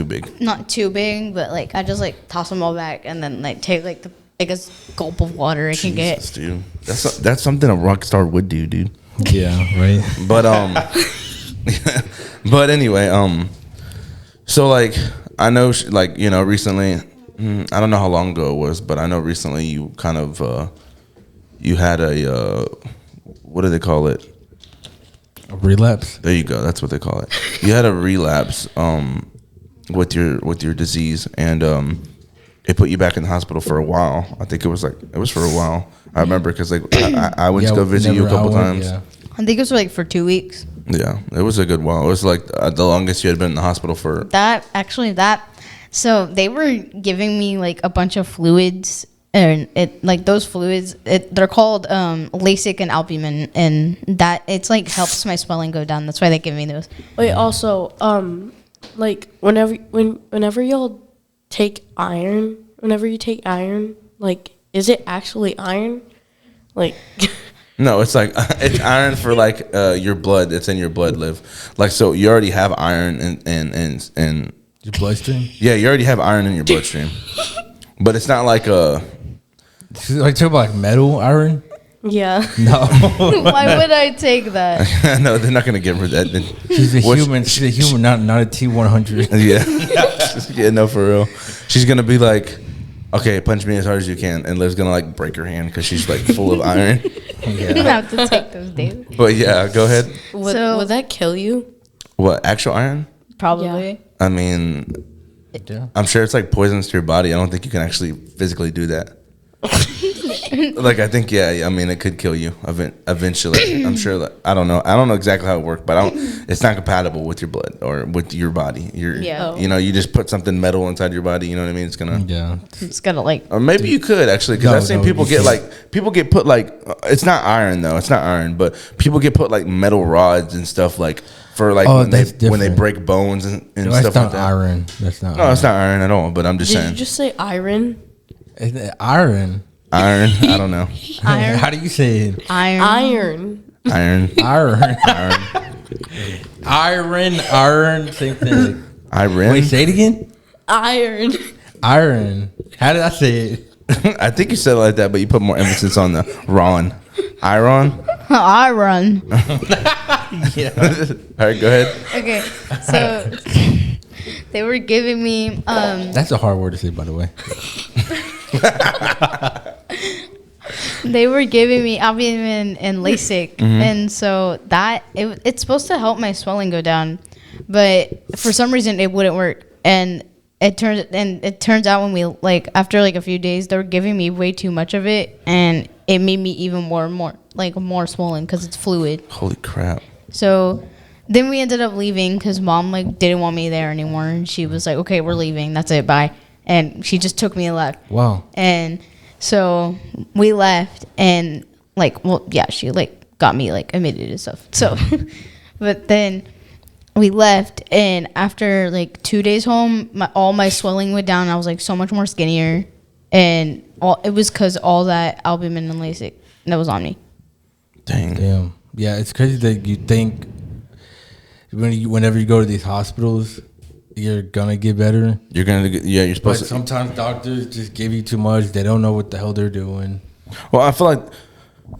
S3: big.
S4: Not too big, but like I just like toss them all back and then like take like the biggest gulp of water I can
S3: Jesus,
S4: get.
S3: dude. That's something a rock star would do, dude.
S1: Yeah, right.
S3: But but anyway, so like I know like, you know, recently, I don't know how long ago it was, but I know recently you kind of you had a what do they call it?
S1: A relapse.
S3: There you go. That's what they call it. You had a relapse with your disease, and it put you back in the hospital for a while. I think it was for a while. I remember because like I went to go visit you a couple times.
S1: Yeah.
S4: I think it was like for 2 weeks.
S3: Yeah, it was a good while. It was like the longest you had been in the hospital for.
S4: So they were giving me like a bunch of fluids, and those fluids, they're called Lasix and albumin, and that it's like helps my swelling go down. That's why they give me those.
S2: Wait, also, like whenever y'all take iron, like, is it actually iron? Like,
S3: No, it's like it's iron for like your blood. It's in your blood live. Like so, you already have iron and
S1: Your bloodstream?
S3: yeah, you already have iron in your bloodstream. But it's not like a.
S1: Like talk about like metal iron?
S2: Yeah.
S1: No.
S4: Why would I take that?
S3: No, they're not gonna give her that.
S1: She's a human. She's a human, not a T100.
S3: Yeah, yeah, no, for real. She's gonna be like, okay, punch me as hard as you can, and Liv's gonna like break her hand because she's like full of iron.
S4: You have to take those, David.
S3: But yeah, go ahead.
S2: Would that kill you?
S3: What, actual iron?
S4: Probably.
S3: I mean,
S1: Yeah.
S3: I'm sure it's like poisonous to your body. I don't think you can actually physically do that. Like I think I mean it could kill you eventually. I'm sure that I don't know exactly how it works, but it's not compatible with your blood or with your body. You know, you just put something metal inside your body, you know what I mean? It's gonna
S4: It's gonna like.
S3: or maybe you could actually, because I've seen people get put like it's not iron though, it's not iron, but people get put like metal rods and stuff like for like when they break bones and
S1: No,
S3: stuff
S1: that's not
S3: like that.
S1: iron. That's not.
S3: No, it's not iron at all. But I'm just
S2: Did
S3: saying
S2: you just say iron?
S1: Isn't it iron?
S3: iron. I don't know.
S4: Iron.
S1: How do you say it?
S2: Iron.
S3: Iron.
S1: Iron.
S3: Iron.
S1: Iron. Same thing.
S3: Iron.
S1: Wait, say it again.
S2: Iron.
S1: Iron. How did I say it?
S3: I think you said it like that, but you put more emphasis on the Ron. Iron.
S4: Iron.
S1: Yeah.
S3: All right, go ahead.
S4: Okay, so they were giving me
S1: That's a hard word to say, by the way.
S4: they were giving me albumin and LASIK, and so it's supposed to help my swelling go down, but for some reason it wouldn't work, and it turns out when we like after like a few days they were giving me way too much of it, and it made me even more swollen because it's fluid.
S3: Holy crap.
S4: So then we ended up leaving because mom like didn't want me there anymore, and she was like, okay, we're leaving, that's it, bye. And she just took me and left.
S1: Wow.
S4: And so we left, and like, well, yeah, she like got me like admitted and stuff. So, but then we left, and after like 2 days home, all my swelling went down. I was like so much more skinnier, and it was because all that albumin and LASIK that was on me.
S3: Dang.
S1: Damn. Yeah, it's crazy that you think whenever you go to these hospitals, you're gonna get better.
S3: You're gonna get, yeah. You're
S1: But
S3: supposed to.
S1: sometimes doctors just give you too much. They don't know what the hell they're doing.
S3: Well, I feel like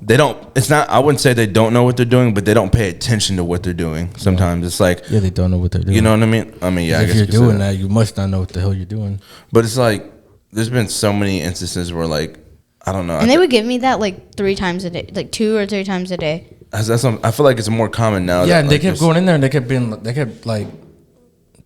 S3: they don't. It's not. I wouldn't say they don't know what they're doing, but they don't pay attention to what they're doing. Sometimes it's like,
S1: Yeah, they don't know what they're doing.
S3: you know what I mean. I mean, yeah. I
S1: If
S3: guess
S1: you're
S3: you could say
S1: doing that, you must not know what the hell you're doing.
S3: But it's like there's been so many instances where like I don't know.
S4: And they would give me that like 3 times a day, like 2 or 3 times a day.
S3: I feel like it's more common now.
S1: Yeah,
S3: that,
S1: and they
S3: like,
S1: kept going in there and they kept like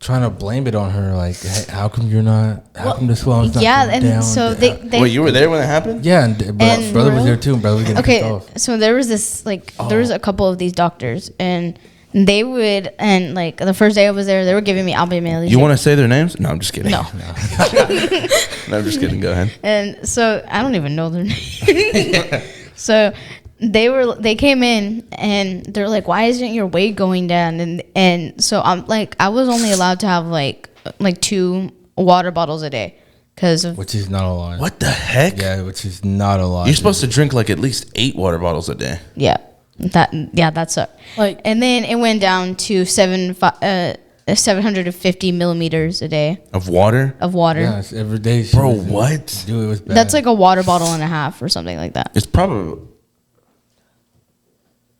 S1: trying to blame it on her. Like, hey, how come you're not? How come the swelling's not
S4: Yeah,
S1: going
S4: and
S1: down?
S4: so
S1: Yeah.
S4: they
S3: Wait, you were there when it happened?
S1: Yeah, and
S4: And-
S1: brother was there too. And brother was getting pissed
S4: okay,
S1: off.
S4: so there was this like there was a couple of these doctors, and they would, and like the first day I was there, they were giving me albumin.
S3: You want to say their names? No, I'm just kidding.
S4: No.
S3: No, I'm just kidding. Go ahead.
S4: And so I don't even know their name. So they came in and they're like, why isn't your weight going down? And so I'm like, I was only allowed to have like 2 water bottles a day because of
S1: Which is not a lot.
S3: What the heck?
S1: Yeah, which is not a lot.
S3: You're supposed to drink like at least 8 water bottles a day.
S4: that sucked.
S2: Like,
S4: And then it went down to 750 millimeters a day
S3: Of water?
S4: of water.
S1: Yeah, it's every day. she
S3: Bro,
S1: was-
S3: what?
S1: Dude, it was bad.
S4: That's like a water bottle and a half or something like that.
S3: It's probably.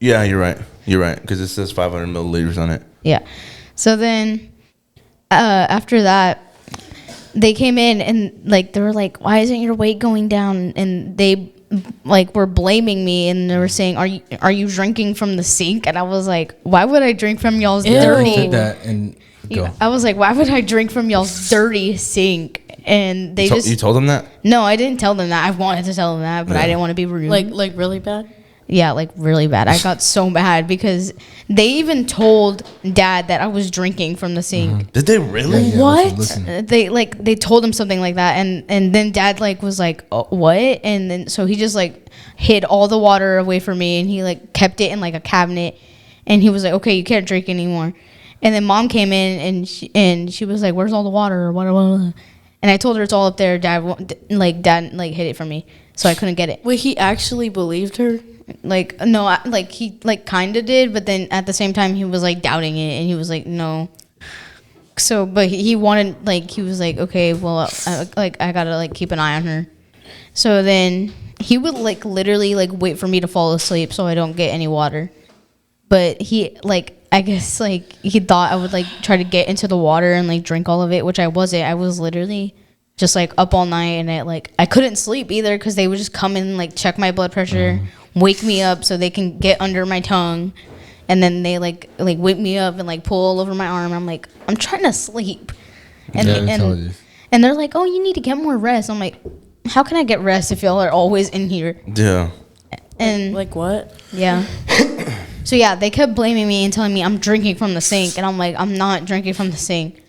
S3: Yeah, you're right. You're right. Because it says 500 milliliters on it.
S4: Yeah. So then after that, they came in and like they were like, why isn't your weight going down? And they like were blaming me, and they were saying, are you drinking from the sink? And I was like, why would I drink from y'all's
S2: Ew.
S1: They
S4: dirty?
S1: said that and go.
S4: I was like, why would I drink from y'all's dirty sink? And they
S3: You told them that?
S4: no, I didn't tell them that. I wanted to tell them that, but I didn't want to be rude.
S2: like really bad.
S4: Yeah, like really bad. I got so mad because they even told Dad that I was drinking from the sink.
S3: Did they really?
S1: Yeah,
S2: What?
S1: listen.
S4: They told him something like that, and then Dad like was like, oh, what? And then so he just like hid all the water away from me, and he like kept it in like a cabinet, and he was like, okay, you can't drink anymore. And then Mom came in, and she was like, where's all the water or whatever? And I told her it's all up there. Dad hid it from me, so I couldn't get it.
S2: Wait, he actually believed her?
S4: Like, no, like he like kind of did, but then at the same time he was like doubting it, and he was like, no. So, but he wanted, like, he was like, okay, well, I gotta like keep an eye on her. So then he would like literally like wait for me to fall asleep so I don't get any water. But he like, I guess like he thought I would like try to get into the water and like drink all of it, which I wasn't. I was literally just like up all night, and I couldn't sleep either because they would just come in and like check my blood pressure, wake me up so they can get under my tongue. And then they like wake me up and like pull all over my arm. I'm like, I'm trying to sleep, and and they're like, oh, you need to get more rest. I'm like, how can I get rest if y'all are always in here?
S3: Yeah.
S2: And like what?
S4: Yeah. So yeah, they kept blaming me and telling me I'm drinking from the sink, and I'm like, I'm not drinking from the sink.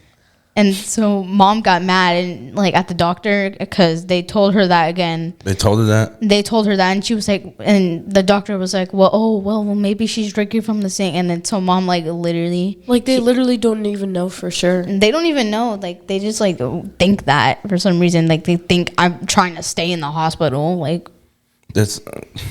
S4: And so mom got mad and like at the doctor because they told her that again.
S3: They told her that?
S4: They told her that, and she was like, and the doctor was like, well, maybe she's drinking from the sink. And then so mom like literally.
S2: Like they literally don't even know for sure.
S4: They don't even know. Like they just like think that for some reason. Like they think I'm trying to stay in the hospital. Like.
S3: That's.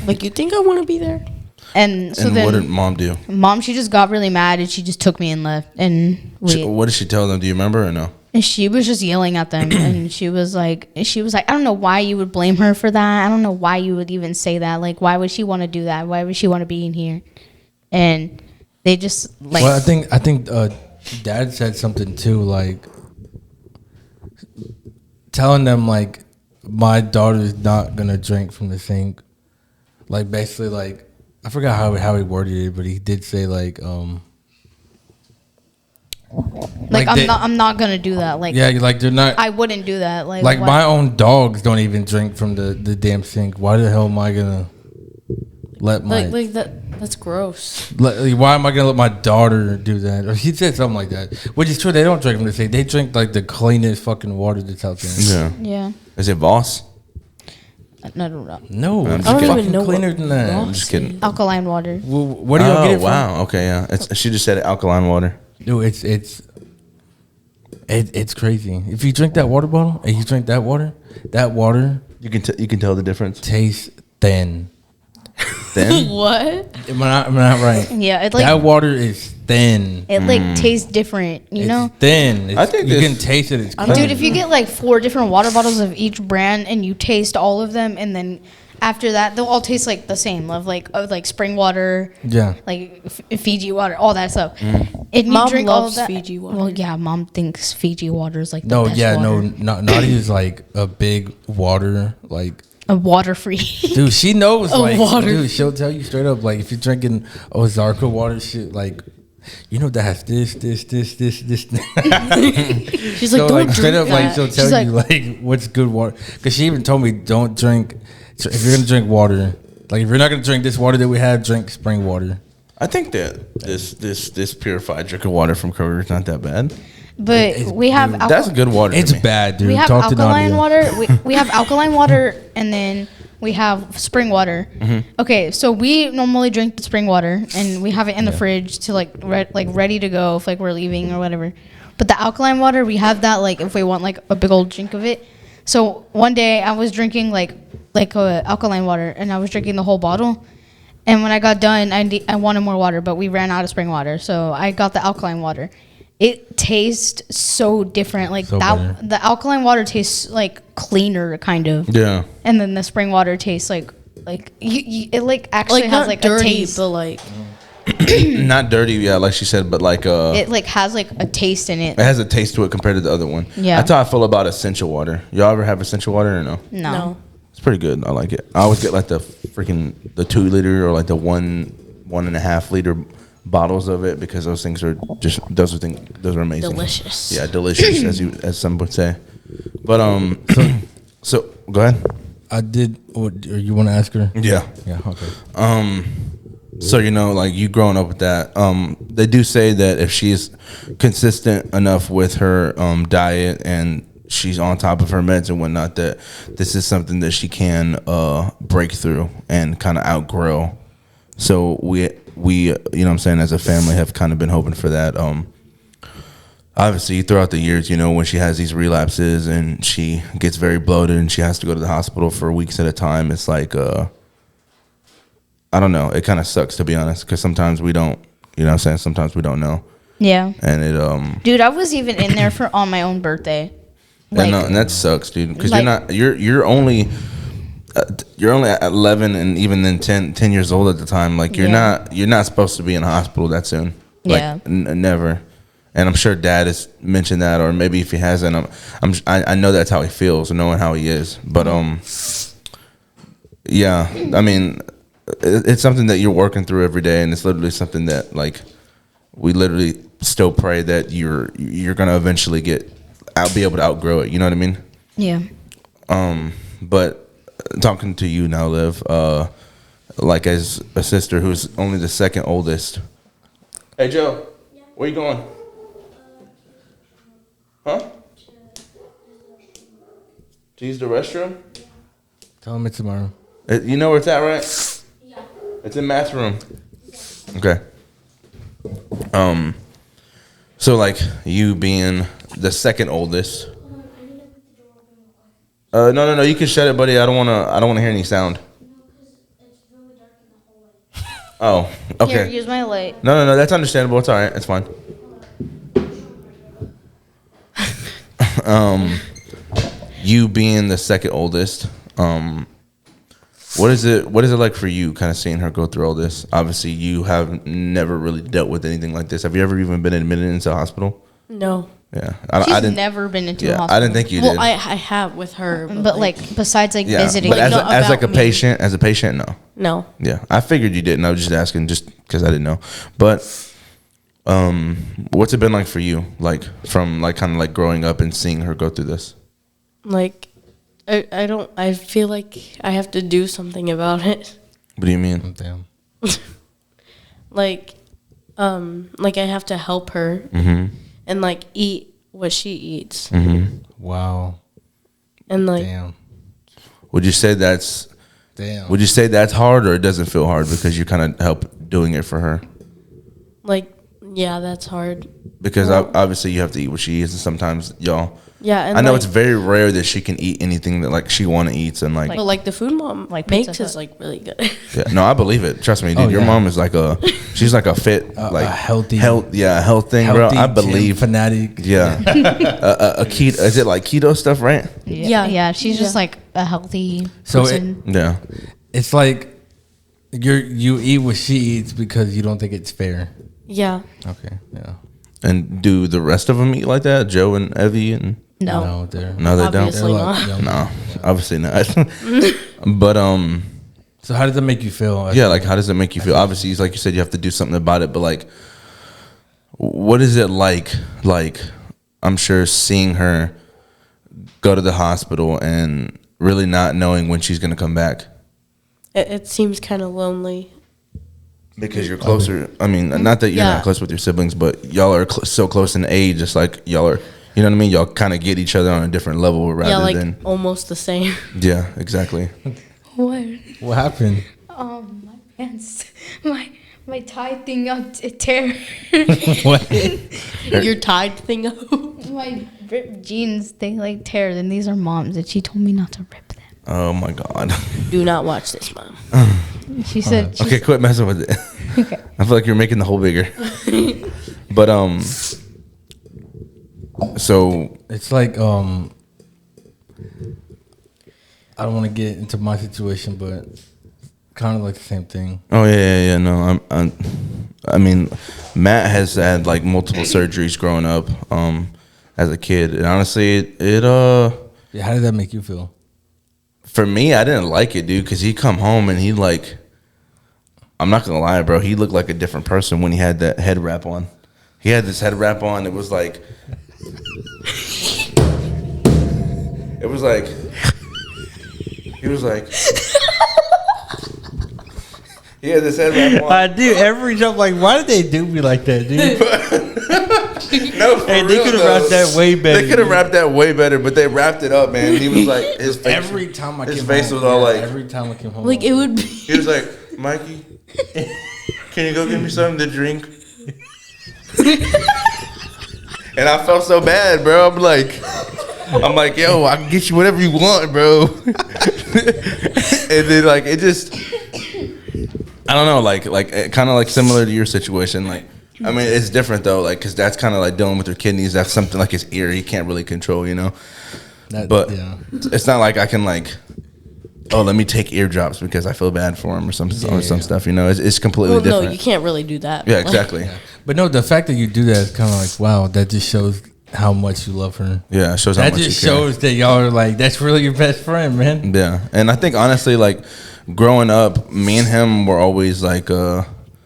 S2: Like you think I want to be there?
S4: And so then
S3: what did mom do?
S4: Mom, she just got really mad and she just took me and left. And
S3: what did she tell them? Do you remember or no?
S4: And she was just yelling at them, and she was like, I don't know why you would blame her for that. I don't know why you would even say that. Like, why would she want to do that? Why would she want to be in here? And they just like.
S1: Well, I think Dad said something too, like telling them like my daughter's not gonna drink from the sink. Like basically, like I forgot how he worded it, but he did say like
S4: I'm not gonna do that. Like
S1: yeah, like they're not.
S4: I wouldn't do that. Like
S1: my own dogs don't even drink from the damn sink. Why the hell am I gonna let my
S2: like that? That's gross.
S1: Why am I gonna let my daughter do that? Or he said something like that, which is true. They don't drink from the sink. They drink like the cleanest fucking water that's out there.
S3: Yeah.
S4: Yeah.
S3: Is it Voss?
S1: No,
S3: I'm
S1: I don't
S3: kidding.
S1: even know cleaner than that.
S3: I'm just kidding.
S4: Alkaline water.
S1: Well, what do you get it from?
S3: Wow. Okay. Yeah. She just said alkaline water.
S1: Dude, it's crazy. If you drink that water bottle and you drink that water
S3: You can tell the difference.
S1: tastes thin.
S3: Then
S4: What?
S1: Am I not right?
S4: Yeah, it like
S1: That water is thin.
S4: it like tastes different. You know.
S1: It's thin.
S3: I think
S1: you
S3: this-
S1: can taste it. It's
S4: Dude,
S1: clean.
S4: if you get like 4 different water bottles of each brand and you taste all of them, and then after that they'll all taste like the same, of like spring water,
S1: Yeah.
S4: like Fiji water, all that stuff. And you
S2: Mom
S4: drink all
S2: loves
S4: that.
S2: Fiji water.
S4: Well, yeah, mom thinks Fiji water is like the
S1: No,
S4: best
S1: yeah,
S4: water.
S1: no. Naughty is like a big water, like.
S4: A water free.
S1: Dude, she knows. Like,
S2: water.
S1: dude, she'll tell you straight up. Like, if you're drinking Ozarka water, shit, like, you know that has this.
S2: She's
S1: So
S2: like, don't
S1: like straight
S2: drink
S1: up, like
S2: that.
S1: she'll tell
S4: She's
S1: you like what's good water. Because she even told me don't drink. So if you're gonna drink water, like if you're not gonna drink this water that we have, drink spring water.
S3: I think that this purified drinking water from Kroger is not that bad.
S4: But we have
S3: That's good water.
S1: It's
S3: to me.
S1: bad, dude.
S4: we have
S1: Talk to
S4: alkaline
S1: Nadia.
S4: water. We have alkaline water, and then we have spring water. Okay, so we normally drink the spring water, and we have it in the fridge to like ready to go if like we're leaving or whatever. But the alkaline water, we have that like if we want like a big old drink of it. So one day I was drinking like alkaline water, and I was drinking the whole bottle. And when I got done, I wanted more water, but we ran out of spring water, so I got the alkaline water. It tastes so different. Like
S1: So
S4: that,
S1: better.
S4: the alkaline water tastes like cleaner, kind of.
S3: Yeah.
S4: And then the spring water tastes like it like actually
S2: like
S4: has
S2: not
S4: like
S2: dirty,
S4: a taste.
S2: but like
S3: Not dirty, yeah, like she said, but like
S4: It like has like a taste in it.
S3: it has a taste to it compared to the other one.
S4: Yeah.
S3: That's how I feel about essential water. Y'all ever have essential water or no?
S4: No.
S3: It's pretty good. I like it. I always get like the 2 liter or like the 1.5 liter bottles of it because those things are just those are amazing.
S2: delicious.
S3: Yeah, delicious as some would say. But so go ahead.
S1: I did. What, or you want to ask her?
S3: Yeah.
S1: Yeah. Okay.
S3: So like you growing up with that, they do say that if she's consistent enough with her diet and she's on top of her meds and whatnot, that this is something that she can break through and kind of outgrow. So we you know what I'm saying, as a family have kind of been hoping for that. Obviously throughout the years, when she has these relapses and she gets very bloated and she has to go to the hospital for weeks at a time, it's like I don't know. It kind of sucks, to be honest, because sometimes we don't. You know what I'm saying? Sometimes we don't know.
S4: Yeah.
S3: And it
S4: Dude, I was even in there for on my own birthday.
S3: Like, and that sucks, dude. Because
S4: like,
S3: you're only at 11 and even then 10 years old at the time. Like you're not supposed to be in a hospital that soon. Like,
S4: yeah.
S3: Never. And I'm sure Dad has mentioned that, or maybe if he hasn't, I know that's how he feels, knowing how he is. But yeah. I mean, it's something that you're working through every day, and it's literally something that like we literally still pray that you're gonna eventually be able to outgrow it. You know what I mean?
S4: Yeah.
S3: But talking to you now, Liv, like as a sister who's only the second oldest. Hey, Joe, where you going? Huh? To use the restroom?
S1: Tell him it's tomorrow.
S3: You know where it's at, right? Yeah. It's in math room. Okay. So like you being the second oldest. No. You can shut it, buddy. I don't wanna hear any sound. Oh, okay.
S4: Here, use my light.
S3: No. That's understandable. It's all right. It's fine. You being the second oldest, what is it like for you, kind of seeing her go through all this? Obviously, you have never really dealt with anything like this. Have you ever even been admitted into a hospital?
S2: No.
S3: Yeah,
S4: She's never been into a hospital.
S3: I didn't think you did.
S2: Well, I have with her,
S4: but like besides like visiting,
S3: but
S2: like,
S3: as a patient, no.
S2: No.
S3: Yeah, I figured you didn't. I was just asking, just because I didn't know. But what's it been like for you, like from like kind of like growing up and seeing her go through this?
S2: Like, I feel like I have to do something about it.
S3: What do you mean?
S1: Damn.
S2: Like I have to help her.
S3: Mm-hmm.
S2: And like eat what she eats.
S3: Mm-hmm.
S1: Wow.
S2: And like,
S1: damn.
S3: Would you say that's hard, or it doesn't feel hard because you kind of help doing it for her?
S2: like, yeah, that's hard.
S3: Because obviously you have to eat what she eats, and sometimes y'all.
S2: Yeah, and
S3: I know
S2: like,
S3: it's very rare that she can eat anything that like she want to eat, and like.
S2: But like the food mom
S4: like
S2: makes is like really good.
S3: Yeah, no, I believe it. Trust me, dude.
S1: Oh,
S3: Your
S1: yeah.
S3: mom is like she's like a fit, like
S1: a healthy
S3: health thing, bro. I believe.
S1: gym fanatic.
S3: Yeah, a keto. Is it like keto stuff, right?
S4: Yeah. She's just like a healthy
S1: So
S4: person.
S3: Yeah.
S1: It's like you eat what she eats because you don't think it's fair.
S2: Yeah.
S1: Okay. Yeah.
S3: And do the rest of them eat like that? Joe and Evie and.
S2: No.
S1: they
S2: Obviously
S1: don't.
S2: not.
S3: No, obviously not. But
S1: So how does that make you feel?
S3: yeah, like how does it make you feel? Obviously, it's like you said, you have to do something about it. But like, what is it like? Like, I'm sure seeing her go to the hospital and really not knowing when she's gonna come back.
S2: It seems kind of lonely.
S3: Because you're closer. I mean, not that you're
S2: Yeah.
S3: not close with your siblings, but y'all are so close in age. It's like y'all are. You know what I mean? Y'all kind of get each other on a different level rather than.
S2: Almost the same.
S3: Yeah, exactly.
S1: What happened?
S4: My pants, my tie thing up tear.
S1: What?
S2: Your tied thing up.
S4: My ripped jeans, they like tear. And these are mom's, and she told me not to rip them.
S3: Oh my God.
S2: Do not watch this, Mom.
S4: She said.
S3: Okay, quit messing with it.
S4: Okay.
S3: I feel like you're making the hole bigger. But so
S1: It's like I don't want to get into my situation, but kind of like the same thing.
S3: oh yeah. No, I mean, Matt has had like multiple surgeries growing up as a kid, and honestly,
S1: Yeah, how did that make you feel?
S3: for me, I didn't like it, dude, because he come home and he like, I'm not gonna lie, bro, he looked like a different person when he had that head wrap on. He had this head wrap on. It was like. It was like. He was like. He had this head wrap on.
S1: I do every time. Like, why did they do me like that, dude?
S3: No, for
S1: Hey, they
S3: real,
S1: could have
S3: though.
S1: wrapped that way better.
S3: They could have wrapped that way better, but they wrapped it up, man. He was like, his face.
S1: Every time I
S3: his
S1: came
S3: face
S1: home,
S3: was all like.
S1: every time I came home,
S2: Like it would be.
S3: He was like, Mikey, can you go get me something to drink? And I felt so bad, bro. I'm like, yo, I can get you whatever you want, bro. And then like it just, I don't know, like kind of like similar to your situation. Like, I mean, it's different though, like because that's kind of like dealing with your kidneys. That's something like his ear, he can't really control, you know. But it's not like I can like, oh, let me take eardrops because I feel bad for him or some stuff. You know, it's completely different.
S2: No, you can't really do that.
S3: Yeah, exactly.
S1: But no, the fact that you do that is kind of like, wow, that just shows how much you love her.
S3: Yeah, it shows how
S1: that
S3: much
S1: just
S3: you care.
S1: shows that y'all are like, that's really your best friend, man.
S3: Yeah, and I think honestly, like growing up, me and him were always like,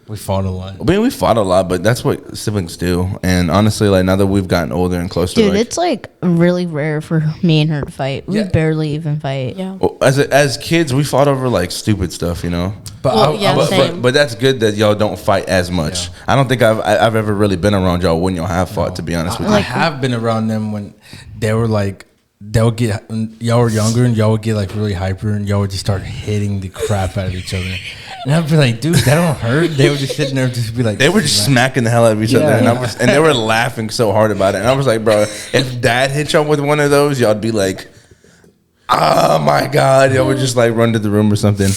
S1: we fought a lot.
S3: I mean, we fought a lot, but that's what siblings do. And honestly, like now that we've gotten older and closer,
S4: Dude,
S3: like,
S4: it's like really rare for me and her to fight. We
S1: Yeah.
S4: barely even fight.
S2: Yeah.
S3: well, as kids, we fought over like stupid stuff, you know.
S1: But
S2: Well, yeah, same.
S3: But that's good that y'all don't fight as much.
S1: Yeah.
S3: I don't think I've ever really been around y'all when y'all have fought. To be honest with you,
S1: I have been around them when they were like, y'all were younger and y'all would get like really hyper and y'all would just start hitting the crap out of each other. And I'd be like, dude, that don't hurt. They were just sitting there, just be like,
S3: they were just smacking the hell out of each other,
S1: Yeah.
S3: and they were laughing so hard about it. And I was like, bro, if Dad hit y'all with one of those, y'all'd be like, oh my god, y'all would just like run to the room or something.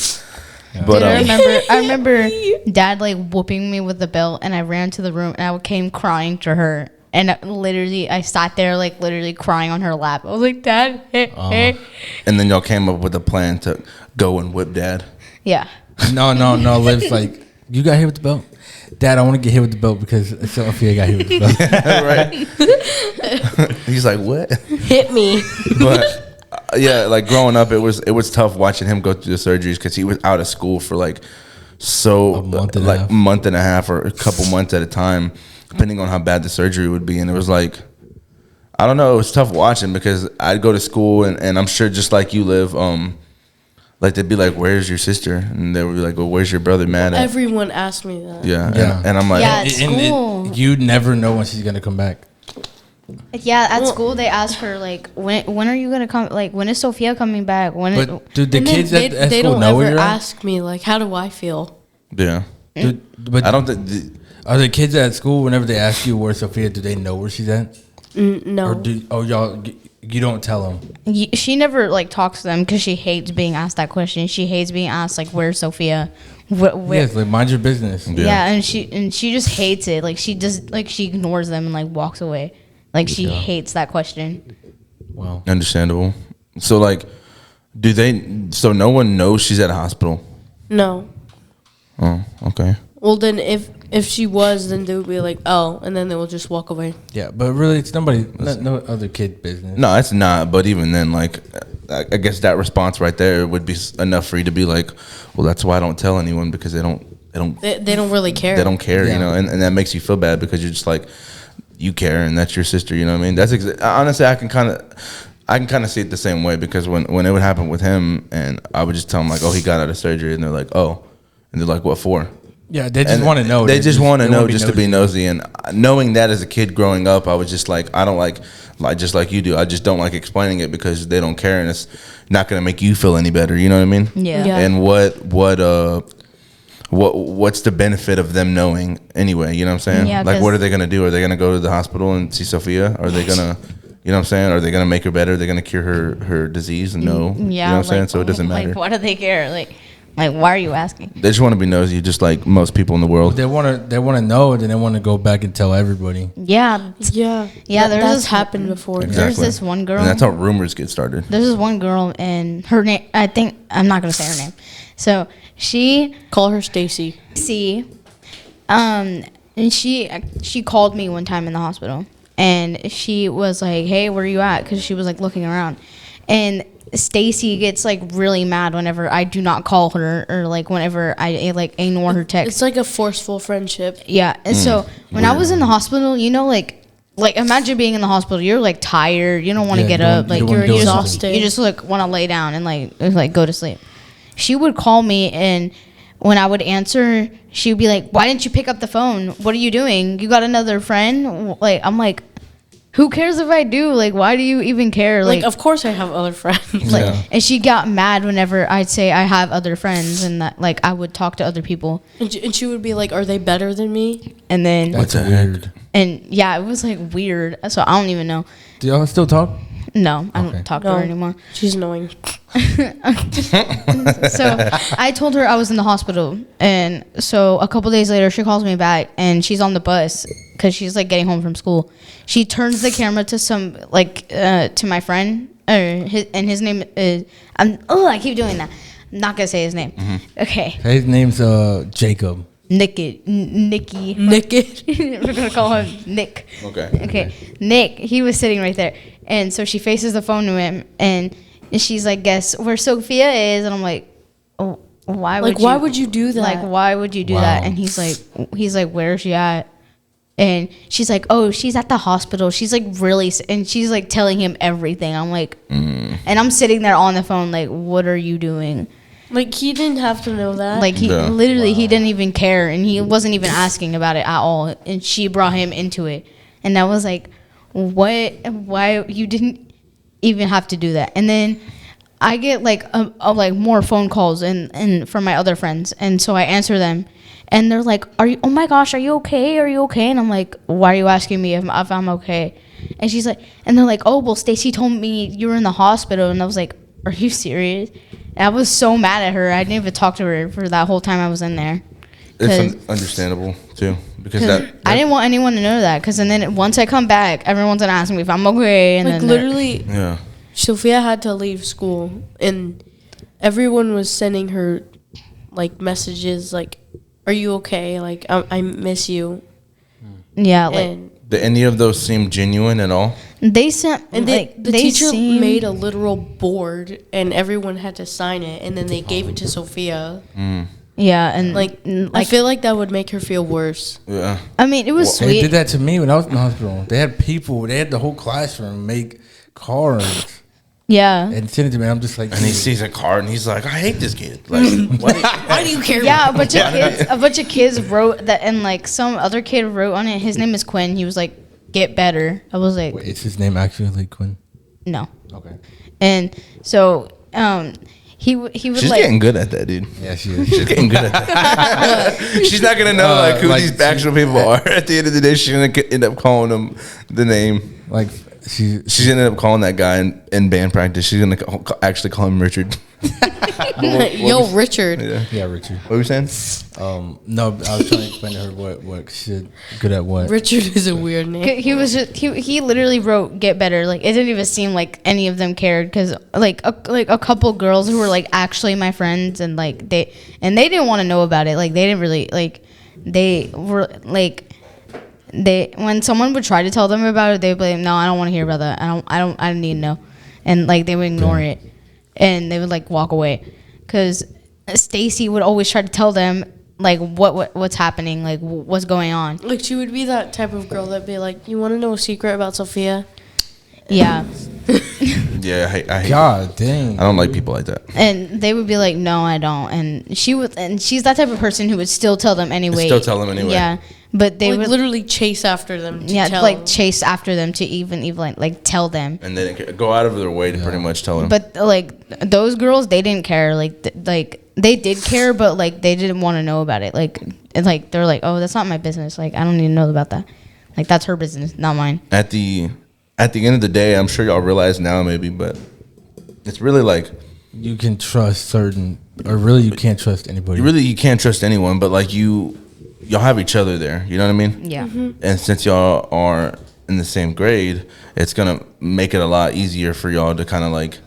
S3: But
S4: Dude, I remember Dad like whooping me with the belt, and I ran to the room and I came crying to her, and I sat there like literally crying on her lap. I was like, Dad, hey.
S3: and then y'all came up with a plan to go and whip Dad.
S4: Yeah.
S1: no. Liv's like, you got hit with the belt? Dad, I want to get hit with the belt because Sophia got hit with the belt.
S3: Right? He's like, what?
S2: Hit me.
S3: But yeah, like growing up, it was tough watching him go through the surgeries because he was out of school for like month and a half or a couple months at a time, depending on how bad the surgery would be. And it was like, I don't know, it was tough watching because I'd go to school and I'm sure just like you live, like they'd be like, "Where's your sister?" And they would be like, "Well, where's your brother mad at?"
S2: Everyone asked me that.
S3: Yeah.
S1: Yeah.
S3: And I'm like,
S4: Yeah. At school.
S1: You never know when she's gonna come back.
S4: Yeah, at school they ask her like, when are you gonna come? Like, when is Sophia coming back?
S1: But do the
S2: And
S1: kids
S2: then
S1: at
S2: they
S1: school
S2: don't
S1: know where
S2: ever
S1: you're at?
S2: ask me like, how do I feel?
S3: yeah.
S1: But
S3: I don't think.
S1: are the kids at school whenever they ask you where Sophia, do they know where she's at?
S2: No.
S1: Or you don't tell them?
S4: She never like talks to them because she hates being asked that question. She hates being asked like, "Where's Sophia?"
S1: Yes, like mind your business.
S4: Yeah, and she just hates it. Like she ignores them and like walks away. Like she hates that question.
S1: Wow.
S3: Understandable. So like, so no one knows she's at a hospital?
S2: No.
S3: Oh, okay.
S2: Well, then if she was, then they would be like, oh, and then they will just walk away.
S1: Yeah, but really, it's no other kid business.
S3: No, it's not. But even then, like, I guess that response right there would be enough for you to be like, well, that's why I don't tell anyone because they don't
S2: really care.
S3: They don't care,
S1: Yeah.
S3: you know, and that makes you feel bad because you're just like, you care and that's your sister, you know what I mean? That's honestly, I can kind of see it the same way because when it would happen with him and I would just tell him like, oh, he got out of surgery, and they're like, oh, and they're like, what for?
S1: Yeah, they just want to know.
S3: They just want to know
S1: wanna be
S3: just to be nosy. And knowing that as a kid growing up, I was just like, I don't like just like you do. I just don't like explaining it because they don't care and it's not going to make you feel any better. You know what I mean?
S4: Yeah.
S3: And what's the benefit of them knowing anyway? You know what I'm saying?
S4: Yeah,
S3: like, what are they going to do? Are they going to go to the hospital and see Sophia? Are they going to, you know what I'm saying? Are they going to make her better? Are they going to cure her disease? And no.
S4: Yeah.
S3: You know what I'm saying? So it doesn't matter.
S4: Like, why do they care? Like, why are you asking?
S3: They just want to be nosy, just like most people in the world.
S1: They want to know, and then they want to go back and tell everybody.
S4: Yeah.
S2: Yeah.
S4: Yeah,
S2: That's happened before.
S3: Exactly.
S4: There's this one girl.
S3: And that's how rumors get started.
S4: There's this one girl, and her name, I think, I'm not going to say her name. So she,
S2: Call her Stacy.
S4: and she called me one time in the hospital, and she was like, hey, where are you at? Because she was like looking around. And Stacy gets like really mad whenever I do not call her or like whenever I like ignore her text.
S2: It's like a forceful friendship.
S4: Yeah. And so when I was in the hospital, you know, like imagine being in the hospital, you're like tired, you don't want to
S1: Yeah,
S4: get
S1: you
S4: up,
S1: don't-
S4: like
S1: you don't wanna do
S2: exhausted.
S4: you just like want to lay down and like go to sleep. She would call me, and when I would answer, she would be like, why didn't you pick up the phone? What are you doing? You got another friend? Like, I'm like, who cares if I do? Like, why do you even care?
S2: Like, of course I have other friends.
S4: Like,
S1: Yeah.
S4: and she got mad whenever I'd say I have other friends and that like I would talk to other people,
S2: And she would be like, are they better than me?
S4: and then
S1: That's
S3: the heck?
S1: weird.
S4: and yeah, it was like weird. So I don't even know.
S1: Do y'all still talk?
S4: No, I
S1: Okay.
S4: don't talk to
S2: No.
S4: her anymore.
S2: She's annoying.
S4: So I told her I was in the hospital, and so a couple days later she calls me back, and she's on the bus because she's like getting home from school. She turns the camera to some like to my friend, and his name is I keep doing that. I'm not gonna say his name. Okay.
S1: His name's Jacob.
S4: Nicky. We're gonna call him Nick. Okay. Nick. He was sitting right there, and so she faces the phone to him, and she's like, "Guess where Sophia is?" And I'm like, "Oh, why would
S2: why would you do that?
S4: Like, why would you do that?" And he's like, "Where's she at?" And she's like, "Oh, she's at the hospital. She's like really," and she's like telling him everything. I'm like, and I'm sitting there on the phone, like, "What are you doing?"
S2: Like, he didn't have to know that.
S4: Like, he literally, he didn't even care, and he wasn't even asking about it at all. And she brought him into it, and I was like, "What? Why you didn't even have to do that?" And then I get like like more phone calls and from my other friends, and so I answer them, and they're like, "Are you? Oh my gosh, are you okay? Are you okay?" And I'm like, "Why are you asking me if I'm okay?" And she's like, and they're like, "Oh, well, Stacy told me you were in the hospital," and I was like, "Are you serious?" And I was so mad at her. I didn't even talk to her for that whole time I was in there.
S3: It's understandable too, because that
S4: I didn't want anyone to know that. Because then once I come back, everyone's gonna ask me if I'm okay. And
S2: like,
S4: then
S2: literally,
S3: yeah.
S2: Sophia had to leave school, and everyone was sending her like messages, like, "Are you okay? Like, I miss you."
S4: Yeah, like.
S2: And
S3: Did any of those seem genuine at all?
S4: They sent,
S2: And
S4: like,
S2: the
S4: they
S2: teacher
S4: seemed-
S2: made a literal board, and everyone had to sign it, and then they gave it to Sophia.
S4: Yeah, and
S2: Like, I feel like that would make her feel worse.
S3: Yeah.
S4: I mean, it was
S1: They
S4: sweet.
S1: did that to me when I was in the hospital. They had people. They had the whole classroom make cards
S4: Yeah.
S1: and send it to me. I'm just like,
S3: And he sees a card and he's like, "I hate this kid." Like,
S2: Why do you care?
S4: Yeah, a bunch of kids wrote that, and like some other kid wrote on it. His name is Quinn. He was like, "Get better." I was like,
S1: Wait, is his name actually Quinn?
S4: no.
S1: Okay.
S4: And so, he would
S3: she's
S4: like.
S3: getting good at that, dude.
S1: Yeah, she is.
S3: She's getting good at that. She's not gonna know like who
S1: like
S3: these actual people are. At the end of the day, she's gonna end up calling them the name.
S1: Like
S3: She's gonna end up calling that guy in band practice. She's gonna actually call him Richard.
S2: Yo, Richard.
S1: yeah, Richard.
S3: What were you saying?
S1: No, I was trying to explain to her what she's good at. What?
S2: Richard is a weird name.
S4: He was just, he literally wrote "Get Better." Like, it didn't even seem like any of them cared, because like a couple girls who were like actually my friends, and like they didn't want to know about it. Like, they didn't really like, they were like, they, when someone would try to tell them about it, they'd be like, "No, I don't want to hear about that. I don't need to know," and like they would ignore it, and they would like walk away, because Stacy would always try to tell them like what's happening, like what's going on.
S2: Like, she would be that type of girl that'd be like, "You want to know a secret about Sophia?"
S4: Yeah.
S3: Yeah, I hate.
S1: God dang.
S3: I don't like people like that.
S4: And they would be like, "No, I don't." And she's that type of person who would still tell them anyway.
S3: Still tell them anyway.
S4: Yeah. But they
S2: Like,
S4: would
S2: literally chase after them. To tell
S4: like
S2: them.
S4: chase after them to even like tell them.
S3: And then go out of their way to pretty much tell them.
S4: But like those girls, they didn't care. Like they did care, but like they didn't want to know about it. Like they're like, "Oh, that's not my business. Like, I don't need to know about that. Like, that's her business, not mine."
S3: At the end of the day, I'm sure y'all realize now maybe, but it's really like
S1: You can trust certain, or really you can't trust anybody.
S3: you can't trust anyone, but like y'all have each other there. You know what I mean?
S4: Yeah.
S3: And since y'all are in the same grade, it's gonna make it a lot easier for y'all to kind of like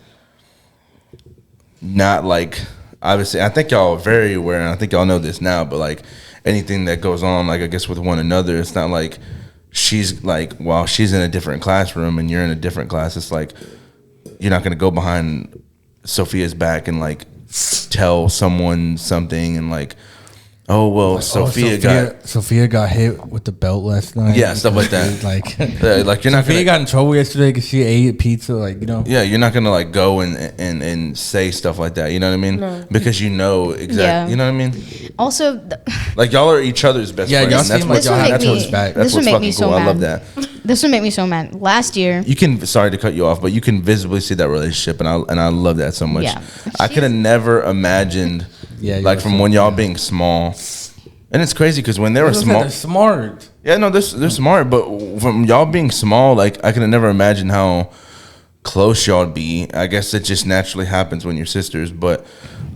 S3: not like, obviously I think y'all are very aware, and I think y'all know this now, but like anything that goes on, like I guess with one another, it's not like she's like, while she's in a different classroom and you're in a different class, it's like you're not gonna go behind Sophia's back and like tell someone something and like, "Oh well,
S1: Like, Sophia got hit with the belt last night."
S3: Yeah, stuff like that.
S1: Like,
S3: like you're not
S1: Sophia
S3: gonna
S1: got in trouble yesterday because she ate pizza. Like, you know.
S3: Yeah, you're not gonna like go and say stuff like that. You know what I mean?
S2: No.
S3: Because you know exactly.
S4: Yeah.
S3: You know what I mean?
S4: Also,
S3: Like y'all are each other's best
S1: Yeah,
S3: friends.
S1: y'all
S3: and that's
S1: seem
S3: what's
S1: like y'all have
S3: that's
S1: each
S3: what's
S1: other's back.
S3: That's
S4: This would
S3: what's
S4: make me
S3: fucking
S4: so
S3: cool. I love
S4: mad.
S3: that.
S4: this would make me so mad. Last year,
S3: You can, sorry to cut you off, but you can visibly see that relationship, and I love that so much.
S4: Yeah.
S3: I could have never imagined,
S1: Yeah,
S3: like
S1: y'all
S3: from
S1: seem-
S3: when y'all being small, and it's crazy because when they were small,
S1: They're smart.
S3: yeah, no, they're smart, but from y'all being small, like I could have never imagined how close y'all'd be. I guess it just naturally happens when you're sisters, but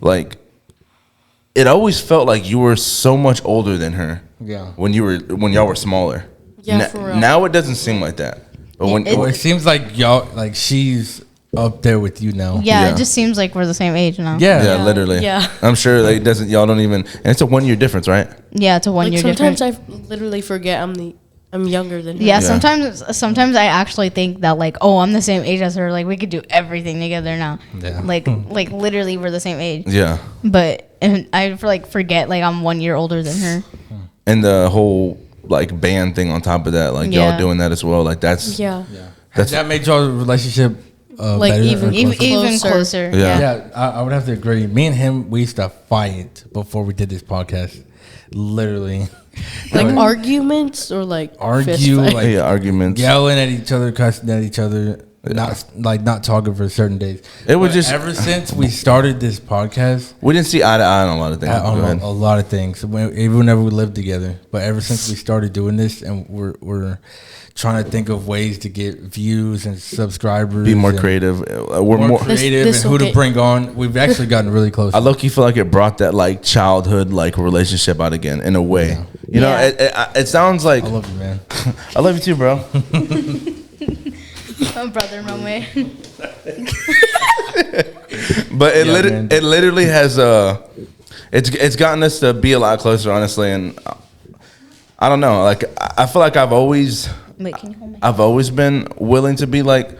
S3: like it always felt like you were so much older than her.
S1: Yeah.
S3: When y'all were smaller.
S2: Yeah, for real.
S3: Now it doesn't seem like that. But
S1: Well, it seems like y'all, like she's up there with you now.
S4: Yeah,
S3: Yeah.
S4: it just seems like we're the same age now.
S3: yeah, literally.
S2: Yeah.
S3: I'm sure like, it doesn't. Y'all don't even. And it's a 1 year difference, right?
S4: Yeah, it's a 1
S2: Like
S4: year
S2: sometimes
S4: difference.
S2: I literally forget I'm younger than her.
S4: Yeah,
S3: Yeah.
S4: sometimes I actually think that like, oh, I'm the same age as her. Like we could do everything together now.
S1: Yeah.
S4: Like literally we're the same age.
S3: Yeah.
S4: But and I like forget like I'm 1 year older than her.
S3: And the whole like band thing on top of that, like
S4: Yeah.
S3: y'all doing that as well. Like that's
S2: Yeah.
S1: Has that made y'all's relationship
S2: Like,
S1: better
S2: even-
S1: or
S4: Even
S1: closer?
S4: even
S2: Closer.
S4: closer.
S3: Yeah.
S1: Yeah, I would have to agree. Me and him, we used to fight before we did this podcast. Literally.
S2: Like
S1: Like,
S2: arguments or like
S1: argue,
S2: fist fight?
S1: like
S3: yeah, arguments.
S1: yelling at each other, cussing at each other, not talking for certain days.
S3: It was
S1: But
S3: just-
S1: ever since we started this podcast,
S3: We didn't see eye to eye on a lot of things. Go
S1: on
S3: ahead.
S1: a lot of things. Even whenever we lived together, but ever since we started doing this, and we're trying to think of ways to get views and subscribers,
S3: Be more
S1: and
S3: creative. We're more.
S1: creative,
S2: This
S1: and who
S2: will
S1: to
S2: get-
S1: bring on. We've actually gotten really close.
S3: I low-key feel like it brought that like childhood like relationship out again in a way. You know,
S4: Yeah.
S3: it sounds like
S1: I love you, man.
S3: I love you too, bro.
S4: Oh, brother, my way.
S3: But
S1: Yeah, man.
S3: it literally has it's gotten us to be a lot closer, honestly. And I don't know, like I feel like I've always
S4: Wait, can you hold me?
S3: been willing to be like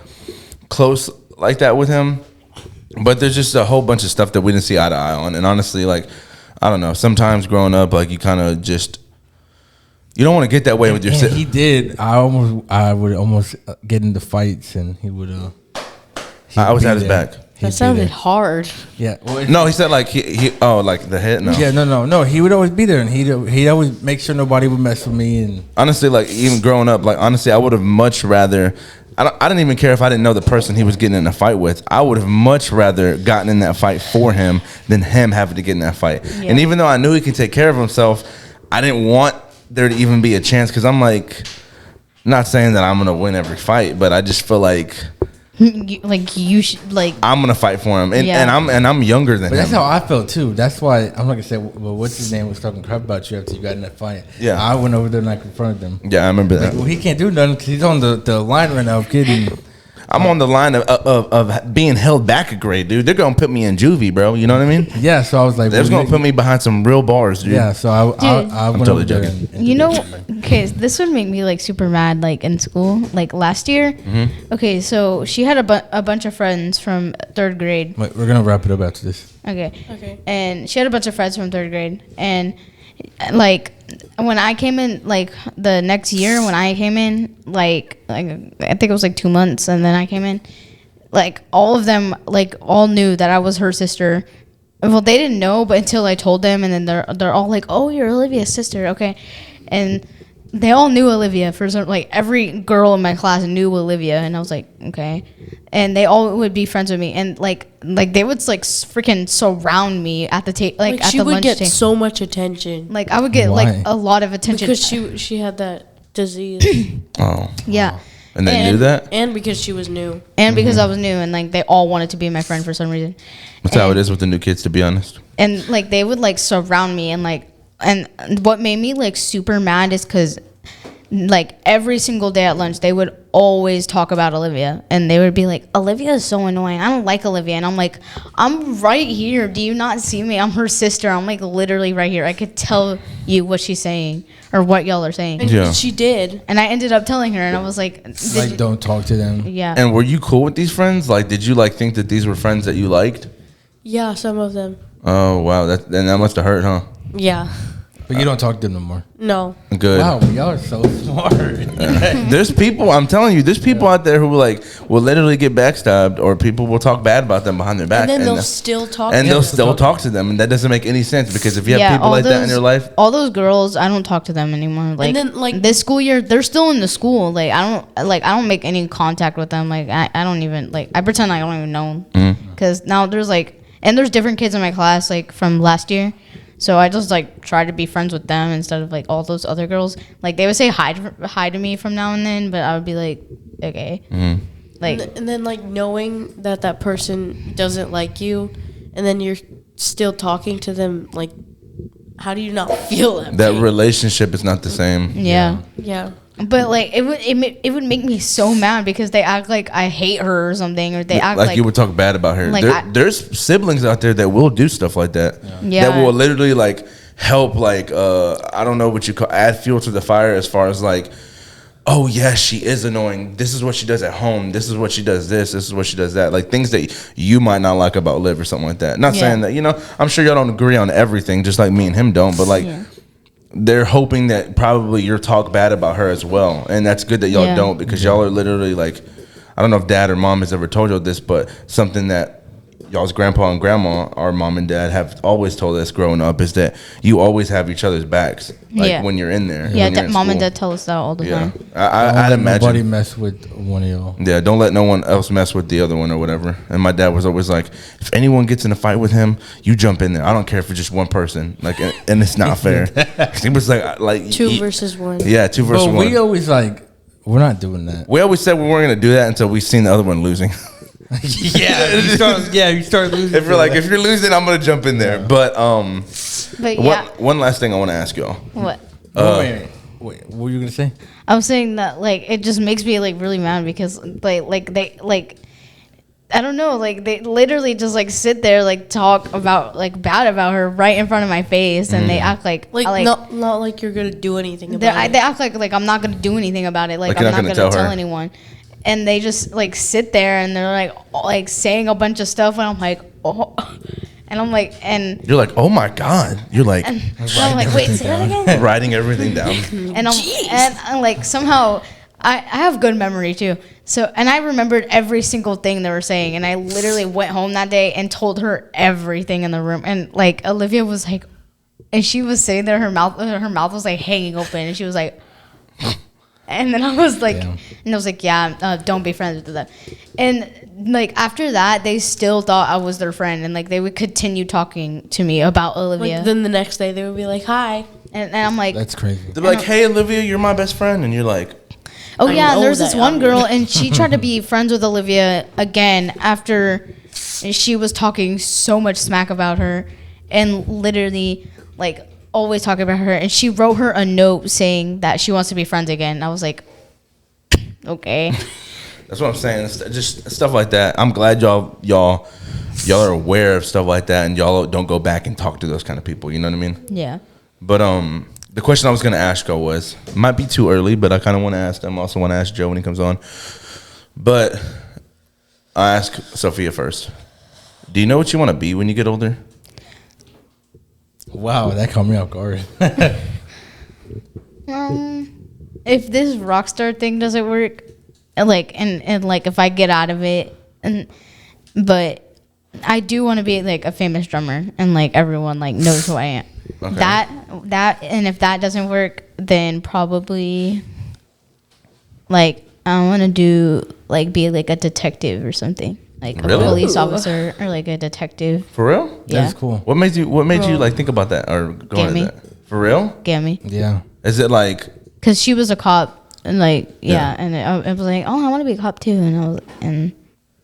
S3: close like that with him, but there's just a whole bunch of stuff that we didn't see eye to eye on. And honestly, like I don't know, sometimes growing up, like you kind of just you don't want to get that way with your
S1: And
S3: sister.
S1: he did. I would almost get into fights, and he would.
S3: I was
S1: be
S3: at his
S1: there.
S3: back.
S1: He'd be
S2: That sounded
S1: there.
S2: hard.
S1: Yeah. Well,
S3: No, he said like he like the hit. No,
S1: Yeah. No. He would always be there, and he'd always make sure nobody would mess with me. And
S3: honestly, like even growing up, like honestly, I would have much rather. I didn't even care if I didn't know the person he was getting in a fight with. I would have much rather gotten in that fight for him than him having to get in that fight.
S4: Yeah.
S3: And even though I knew he could take care of himself, I didn't want there to even be a chance because I'm like, not saying that I'm gonna win every fight, but I just feel like
S4: You should like.
S3: I'm gonna fight for him, and,
S4: Yeah.
S3: and I'm younger than
S1: but that's
S3: him.
S1: how I felt too. That's why I'm not gonna say. Well, what's his name was talking crap about you after you got in that fight.
S3: Yeah.
S1: I went over there and I confronted him.
S3: Yeah, I remember
S1: Like,
S3: that.
S1: well, he can't do nothing because he's on the line right now of getting.
S3: I'm on the line of being held back a grade, dude. They're gonna put me in juvie, bro. You know what I mean?
S1: Yeah. So I was like,
S3: They're just gonna put me behind some real bars, dude.
S1: Yeah. So I
S4: Dude.
S1: went
S3: totally
S1: over there
S3: joking.
S1: and
S4: You
S1: did
S4: know,
S1: that.
S4: okay, this would make me like super mad. Like in school, like last year. Okay, so she had a bunch of friends from third grade.
S1: Wait, we're gonna wrap it up after this.
S4: Okay.
S2: Okay.
S4: And she had a bunch of friends from third grade. And like when I came in, like the next year when I came in, like I think it was like 2 months, and then I came in, like all of them like all knew that I was her sister. Well, they didn't know, but until I told them, and then they're all like, "Oh, you're Olivia's sister, okay?" And they all knew Olivia for some, like every girl in my class knew Olivia, and I was like, okay. And they all would be friends with me, and like they would like freaking surround me at the table, like at
S2: she
S4: the
S2: would
S4: lunch
S2: get
S4: table.
S2: so much attention
S4: Like I would get
S1: Why?
S4: like a lot of attention
S2: because she had that disease
S3: Oh,
S4: yeah,
S3: and they
S4: And-
S3: knew that.
S2: and because she was new.
S4: and because I was new, and like they all wanted to be my friend for some reason.
S3: That's how it
S4: And-
S3: is with the new kids, to be honest.
S4: And like they would like surround me, and what made me like super mad is because like every single day at lunch they would always talk about Olivia, and they would be like, Olivia is so annoying, I don't like Olivia. And I'm like, I'm right here, do you not see me? I'm her sister, I'm like literally right here, I could tell you what she's saying or what y'all are saying.
S2: And
S3: Yeah.
S2: she did.
S4: And I ended up telling her, and I was like, did
S1: Like,
S4: you-
S1: don't talk to them.
S4: yeah.
S3: And were you cool with these friends? Like, did you like think that these were friends that you liked?
S2: Yeah, some of them.
S3: Oh wow, that must have hurt, huh?
S2: Yeah.
S1: But you don't talk to them no more.
S2: No.
S3: Good.
S1: Wow, y'all are so smart.
S3: There's people. I'm telling you, there's people out there who will literally get backstabbed, or people will talk bad about them behind their back,
S2: And then they'll still talk.
S3: and
S2: to
S3: they'll
S2: them.
S3: still talk to them, and that doesn't make any sense because if you have people
S4: all
S3: like that in your life,
S4: all those girls, I don't talk to them anymore. Like,
S2: then, like-
S4: this school year, they're still in the school. Like, I don't make any contact with them. Like, I don't even like. I pretend like I don't even know them because now there's there's different kids in my class like from last year. So I just like try to be friends with them instead of like all those other girls. Like they would say hi to me from now and then, but I would be like, okay. Like,
S2: and then like knowing that that person doesn't like you, and then you're still talking to them. Like, how do you not feel that?
S3: That
S2: pain?
S3: relationship is not the same.
S4: yeah.
S2: Yeah.
S4: But like it would make me so mad because they act like I hate her or something, or they act
S3: Like you would talk bad about her.
S4: Like
S3: There's siblings out there that will do stuff like that.
S4: Yeah.
S3: That will literally like help, like I don't know what you call, add fuel to the fire, as far as like, oh yeah, she is annoying. This is what she does at home. This is what she does. This is what she does that. Like things that you might not like about Liv or something like that. Not saying that, you know, I'm sure y'all don't agree on everything, just like me and him don't. But like, they're hoping that probably you'll talk bad about her as well, and that's good that y'all don't, because y'all are literally like, I don't know if dad or mom has ever told you this, but something that y'all's grandpa and grandma, our mom and dad, have always told us growing up is that you always have each other's backs, like when you're in there.
S4: Yeah,
S3: when you're in
S4: mom and
S3: school.
S4: dad tell us that all the time.
S3: I'd imagine.
S1: Nobody mess with one of y'all.
S3: Yeah, don't let no one else mess with the other one or whatever. And my dad was always like, if anyone gets in a fight with him, you jump in there. I don't care if it's just one person. Like, and it's not fair. He was like
S2: Two versus one.
S3: Yeah, 2 versus
S1: But
S3: 1.
S1: we always like, we're not doing that.
S3: We always said we weren't gonna do that until we seen the other one losing.
S1: You start losing.
S3: If you're losing, I'm gonna jump in there. But
S4: But yeah,
S3: one last thing I want to ask y'all.
S4: what?
S1: Wait, what were you gonna say?
S4: I was saying that like it just makes me like really mad because like they like I don't know, like they literally just like sit there like talk about like bad about her right in front of my face, and they act like
S2: Not like you're gonna do anything about it.
S4: they act like I'm not gonna do anything about it, like
S3: you're
S4: I'm
S3: not
S4: not
S3: gonna
S4: gonna
S3: tell
S4: tell
S3: her.
S4: anyone, and they just like sit there and they're like saying a bunch of stuff, and I'm like, oh. And I'm like, and
S3: You're like, oh my god. You're like
S4: and I'm like, wait, say that again.
S3: writing everything down.
S4: And I'm like, somehow I have good memory too. So, and I remembered every single thing they were saying, and I literally went home that day and told her everything in the room. And like Olivia was like, and she was saying that her mouth was like hanging open, and she was like, and then I was like, and I was like, yeah, don't be friends with them. And like after that, they still thought I was their friend, and like they would continue talking to me about Olivia.
S2: Like, then the next day they would be like, "Hi,"
S4: and I'm like,
S1: That's crazy.
S3: They're like, hey Olivia, you're my best friend, and you're like,
S4: oh
S2: I
S4: yeah, and
S2: know
S4: there's this
S2: that,
S4: one
S2: I
S4: girl, and she tried to be friends with Olivia again after she was talking so much smack about her, and literally like always talking about her. And she wrote her a note saying that she wants to be friends again. And I was like, okay.
S3: that's what I'm saying. It's just stuff like that. I'm glad y'all are aware of stuff like that, and y'all don't go back and talk to those kind of people. You know what I mean?
S4: Yeah.
S3: But the question I was gonna ask y'all was, might be too early, but I kind of want to ask them. I also want to ask Joe when he comes on. But I ask Sophia first. Do you know what you want to be when you get older?
S1: Wow, that caught me off guard.
S4: If this rock star thing doesn't work, and like if I get out of it, but I do want to be like a famous drummer, and like everyone like knows who I am.
S3: Okay.
S4: That and if that doesn't work, then probably like I want to do like be like a detective or something, like
S3: Really?
S4: a police officer or like a detective.
S3: For real?
S4: Yeah.
S1: That's cool.
S3: What made you like think about that or go
S4: Get
S3: into
S4: me.
S3: that? For real?
S4: Get me?
S1: Yeah.
S3: Is it like,
S4: Because she was a cop, and like
S3: Yeah.
S4: and I was like, oh, I want to be a cop too, and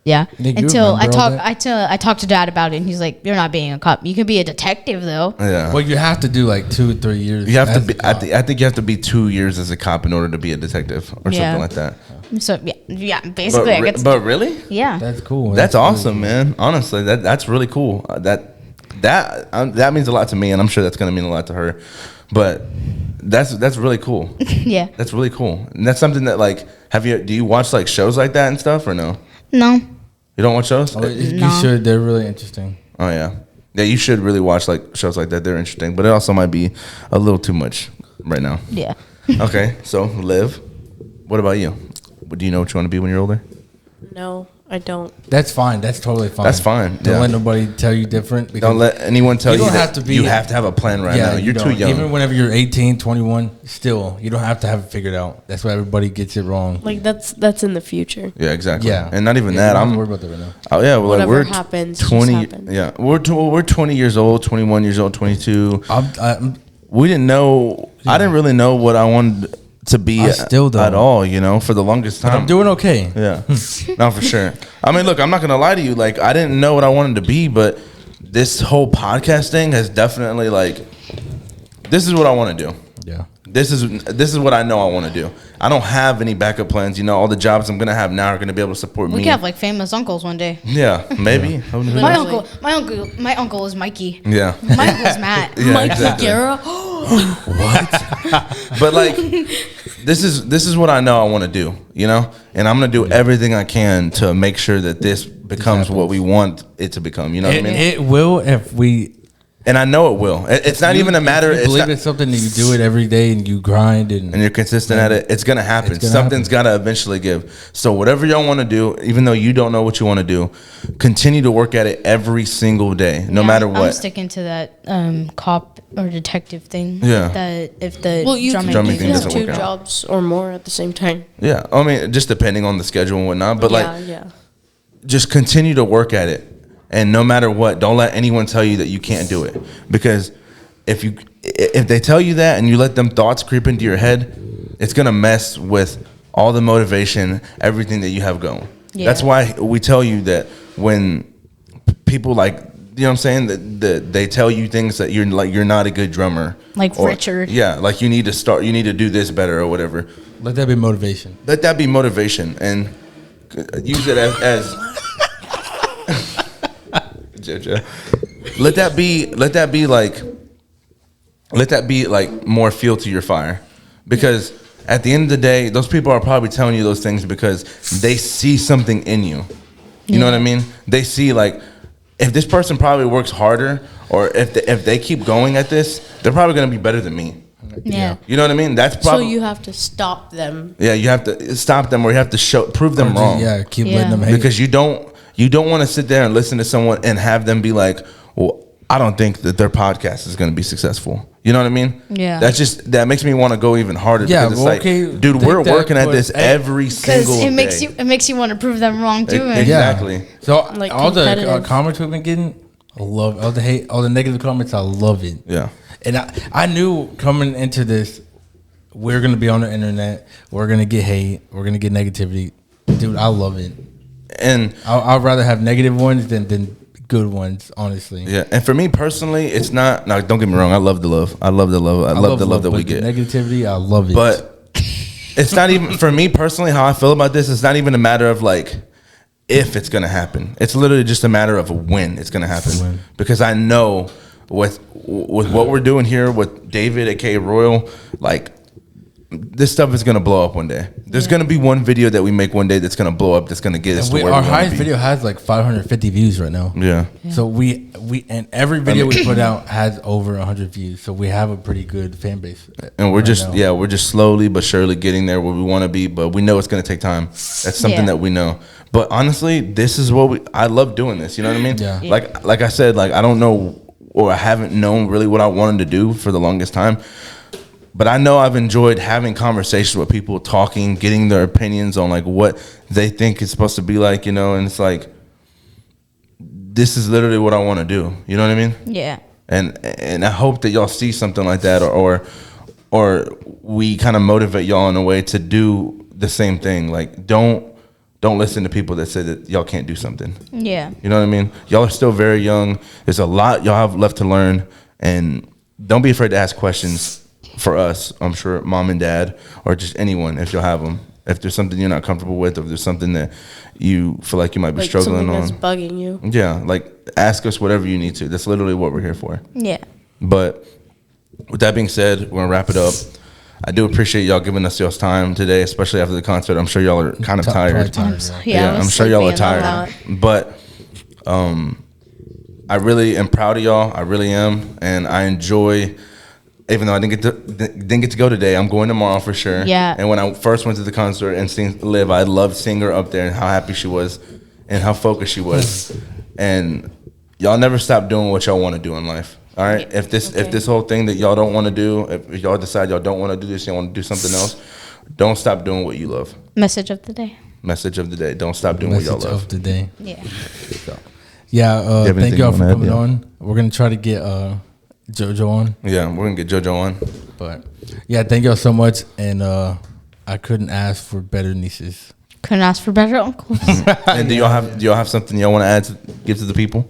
S4: yeah.
S1: Nick, you
S4: Until I
S1: remember all that?
S4: I talked to Dad about it, and he's like, you're not being a cop. You can be a detective though.
S3: yeah?
S1: Well, you have to do like 2 or 3 years.
S3: You have to
S1: as
S3: be.
S1: a cop.
S3: I think you have to be 2 years as a cop in order to be a detective or
S4: Yeah.
S3: something like that.
S4: So yeah, basically, I guess.
S3: But really,
S4: Yeah.
S1: That's cool.
S3: that's
S1: really
S3: awesome, man. Honestly, that's really cool. That means a lot to me, and I'm sure that's gonna mean a lot to her. But that's really cool.
S4: Yeah.
S3: That's really cool, and that's something that like, do you watch like shows like that and stuff or no?
S4: No.
S3: You don't watch shows?
S1: cool. You
S4: No.
S1: should. They're really interesting.
S3: Oh yeah, yeah. You should really watch like shows like that. They're interesting, but it also might be a little too much right now.
S4: Yeah.
S3: Okay, so Liv, what about you? Do you know what you want to be when you're older?
S2: No, I don't.
S1: That's fine. That's totally fine.
S3: That's fine,
S1: Don't
S3: yeah.
S1: let nobody tell you different. because
S3: Don't let anyone tell you
S1: don't
S3: that
S1: have to be-
S3: you have to have a plan right now. You're too
S1: don't.
S3: young.
S1: Even whenever you're 18, 21, still, you don't have to have it figured out. That's why everybody gets it wrong.
S2: Like that's in the future.
S3: Yeah, exactly.
S1: Yeah.
S3: And not even
S1: Yeah,
S3: that.
S1: you don't have
S3: I'm
S1: to worry about that right now.
S3: Oh yeah, well, like
S2: Whatever
S3: we're
S2: happens, just
S3: 20.
S2: happens.
S3: Yeah, we're 20 years old, 21 years old, 22.
S1: I'm
S3: We didn't know. I didn't really know what I wanted to be
S1: I still don't.
S3: at all, you know, for the longest time.
S1: But I'm doing okay.
S3: Yeah, no, for sure. I mean, look, I'm not gonna lie to you. Like, I didn't know what I wanted to be, but this whole podcast thing has definitely like, this is what I want to do.
S1: Yeah.
S3: This is what I know I want to do. I don't have any backup plans. You know, all the jobs I'm gonna have now are gonna be able to support
S4: We
S3: me.
S4: could have like famous uncles one day.
S3: Yeah, maybe.
S4: My uncle is Mikey.
S3: Yeah.
S4: My uncle's Matt.
S3: Yeah,
S2: Mikey
S3: exactly.
S2: Guerra.
S3: But like, this is what I know I want to do, you know, and I'm gonna do everything I can to make sure that this becomes what we want it to become. You know what I mean?
S1: It will if we.
S3: And I know it will. It's not even a matter.
S1: If you believe it's something that you do it every day and you grind and
S3: you're consistent at it. It's gonna happen.
S1: It's gonna
S3: Something's gotta eventually give. So whatever y'all want to do, even though you don't know what you want to do, continue to work at it every single day, no matter what.
S4: I'm sticking to that cop or detective thing.
S3: Yeah.
S4: That if the
S2: Well, you
S3: Drumming
S2: can
S3: thing
S2: have
S3: doesn't
S2: two
S3: work out.
S2: jobs or more at the same time.
S3: Yeah, I mean, just depending on the schedule and whatnot. But like,
S2: yeah.
S3: just continue to work at it, and no matter what, don't let anyone tell you that you can't do it, because if they tell you that and you let them thoughts creep into your head, it's gonna mess with all the motivation, everything that you have going.
S4: Yeah.
S3: That's why we tell you that when people like, you know what I'm saying, that they tell you things that you're not a good drummer,
S4: Like Richard.
S3: Yeah, like you need to do this better or whatever.
S1: let that be motivation.
S3: Let that be motivation and use it as JoJo. Let that be like more fuel to your fire, because at the end of the day, those people are probably telling you those things because they see something in you. You know what I mean? They see like, if this person probably works harder, or if they keep going at this, they're probably going to be better than me.
S4: Yeah.
S3: You know what I mean? That's probably.
S2: So you have to stop them.
S3: Yeah, you have to stop them, or you have to prove them wrong.
S1: Yeah, keep
S4: Yeah.
S1: letting them hate.
S3: Because you don't want to sit there and listen to someone and have them be like, well, I don't think that their podcast is going to be successful. You know what I mean?
S4: Yeah.
S3: That makes me want to go even harder.
S1: Yeah,
S3: because it's
S1: well,
S3: like,
S1: okay,
S3: dude,
S1: think
S3: we're
S1: that,
S3: working at
S1: but
S3: this every
S4: Because
S3: single day.
S4: it makes you want to prove them wrong too.
S3: Exactly. Exactly.
S1: So
S2: Like
S1: all the
S2: competitive.
S1: comments we've been getting, I love all the hate, all the negative comments. I love it.
S3: Yeah.
S1: And I knew coming into this, we're gonna be on the internet. We're gonna get hate. We're gonna get negativity. Dude, I love it.
S3: And
S1: I'd rather have negative ones than good ones, honestly.
S3: yeah, and for me personally, it's not. No, don't get me wrong. I love the love. I love the love. I love the love that we
S1: but the
S3: get.
S1: negativity, I love it.
S3: But it's not even, for me personally, how I feel about this, it's not even a matter of like if it's gonna happen. It's literally just a matter of when it's gonna happen. Because I know with what we're doing here with David, aka Royal, like, this stuff is gonna blow up one day. There's gonna be one video that we make one day that's gonna blow up. That's gonna get us to where
S1: our
S3: we
S1: highest
S3: be.
S1: video has like 550 views right now.
S3: Yeah.
S1: So we and every video we put out has over 100 views. So we have a pretty good fan base.
S3: And we're
S1: right
S3: just
S1: now.
S3: we're just slowly but surely getting there where we want to be, but we know it's going to take time. That's something
S4: Yeah.
S3: that we know. But honestly, this is what I love doing this, you know what I mean?
S1: Yeah.
S3: Like I said, like, I don't know, or I haven't known really what I wanted to do for the longest time. But I know I've enjoyed having conversations with people, talking, getting their opinions on like what they think it's supposed to be like, you know, and it's like, this is literally what I want to do. You know what I mean?
S4: Yeah.
S3: And I hope that y'all see something like that, or we kind of motivate y'all in a way to do the same thing. Like, don't listen to people that say that y'all can't do something.
S4: Yeah.
S3: You know what I mean? Y'all are still very young. There's a lot y'all have left to learn, and don't be afraid to ask questions for us. I'm sure mom and dad, or just anyone, if you'll have them. If there's something you're not comfortable with, or if there's something that you feel like you might be
S2: Like
S3: struggling
S2: something
S3: on,
S2: that's bugging you.
S3: yeah, like, ask us whatever you need to. That's literally what we're here for.
S4: Yeah.
S3: But with that being said, we're gonna wrap it up. I do appreciate y'all giving us y'all's time today, especially after the concert. I'm sure y'all are kind of tired.
S4: Yeah,
S3: I'm sure y'all are tired. But I really am proud of y'all. I really am, and I enjoy. Even though I didn't get to go today, I'm going tomorrow for sure.
S4: Yeah.
S3: And when I first went to the concert and seen Liv, I loved seeing her up there and how happy she was, and how focused she was. And y'all never stop doing what y'all want to do in life. All right. If this whole thing that y'all don't want to do, if y'all decide y'all don't want to do this, you want to do something else, don't stop doing what you love.
S4: Message of the day.
S3: Message of the day: don't stop doing what y'all
S1: Message
S3: love.
S1: of the day.
S4: Yeah.
S1: Yeah,
S3: have
S1: thank
S3: anything
S1: y'all
S3: you
S1: for
S3: wanna add?
S1: coming
S3: Yeah.
S1: on. We're gonna try to get JoJo on.
S3: Yeah, we're gonna get JoJo on.
S1: But yeah, thank y'all so much. And I couldn't ask for better nieces.
S4: Couldn't ask for better uncles.
S3: And do y'all have something y'all want to add give to the people?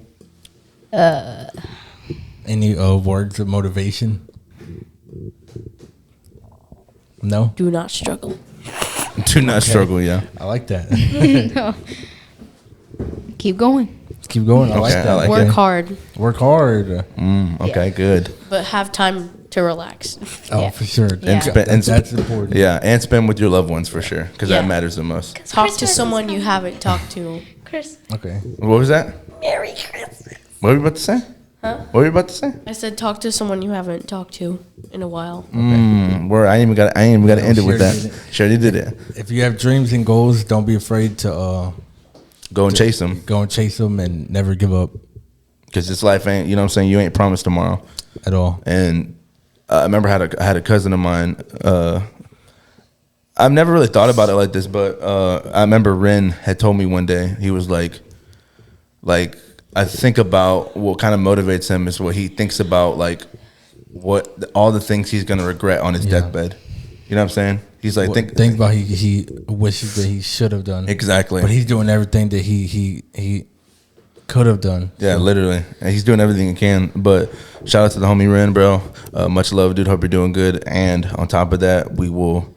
S1: Any words of motivation? No?
S2: Do not struggle.
S3: Do not struggle, yeah.
S1: I like that.
S4: Keep going.
S1: Keep going. I like
S3: Okay,
S1: that.
S3: I like
S2: Work
S3: it.
S2: hard,
S1: Work hard.
S3: Okay, good.
S2: but have time to relax.
S1: Oh,
S4: Yeah.
S1: for sure.
S4: Yeah.
S1: That's important.
S3: Yeah, and spend with your loved ones for sure, because
S2: Yeah.
S3: that matters the most.
S2: Talk to someone you haven't talked to.
S4: Chris.
S1: Okay.
S3: What was that?
S4: Merry Christmas.
S3: What were you about to say?
S2: Huh?
S3: What were you about to say?
S2: I said talk to someone you haven't talked to in a while.
S3: Word. I ain't even got to end it with
S1: Sure
S3: that.
S1: did it.
S3: Sure, did it.
S1: If you have dreams and goals, don't be afraid to
S3: Go and chase them,
S1: go and chase them and never give up
S3: because this life ain't. You know what I'm saying? You ain't promised tomorrow.
S1: at all.
S3: And I remember I had a cousin of mine. I've never really thought about it like this, but I remember Ren had told me one day, he was like I think about what kind of motivates him is what he thinks about, like what all the things he's gonna regret on his
S1: Yeah.
S3: deathbed. You know what I'm saying? He's like
S1: Think about he wishes that he should have done.
S3: Exactly.
S1: But he's doing everything that he could have done.
S3: Yeah, literally. And he's doing everything he can. But shout out to the homie Ren, bro. Much love, dude. Hope you're doing good. And on top of that, we will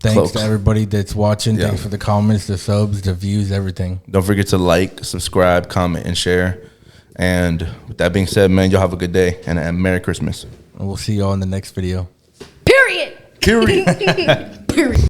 S1: Thanks to everybody that's watching.
S3: Yeah.
S1: Thanks for the comments, the subs, the views, everything.
S3: Don't forget to like, subscribe, comment, and share. And with that being said, man, y'all have a good day and Merry Christmas.
S1: And we'll see y'all in the next video.
S4: Period.
S3: Period.
S2: Period.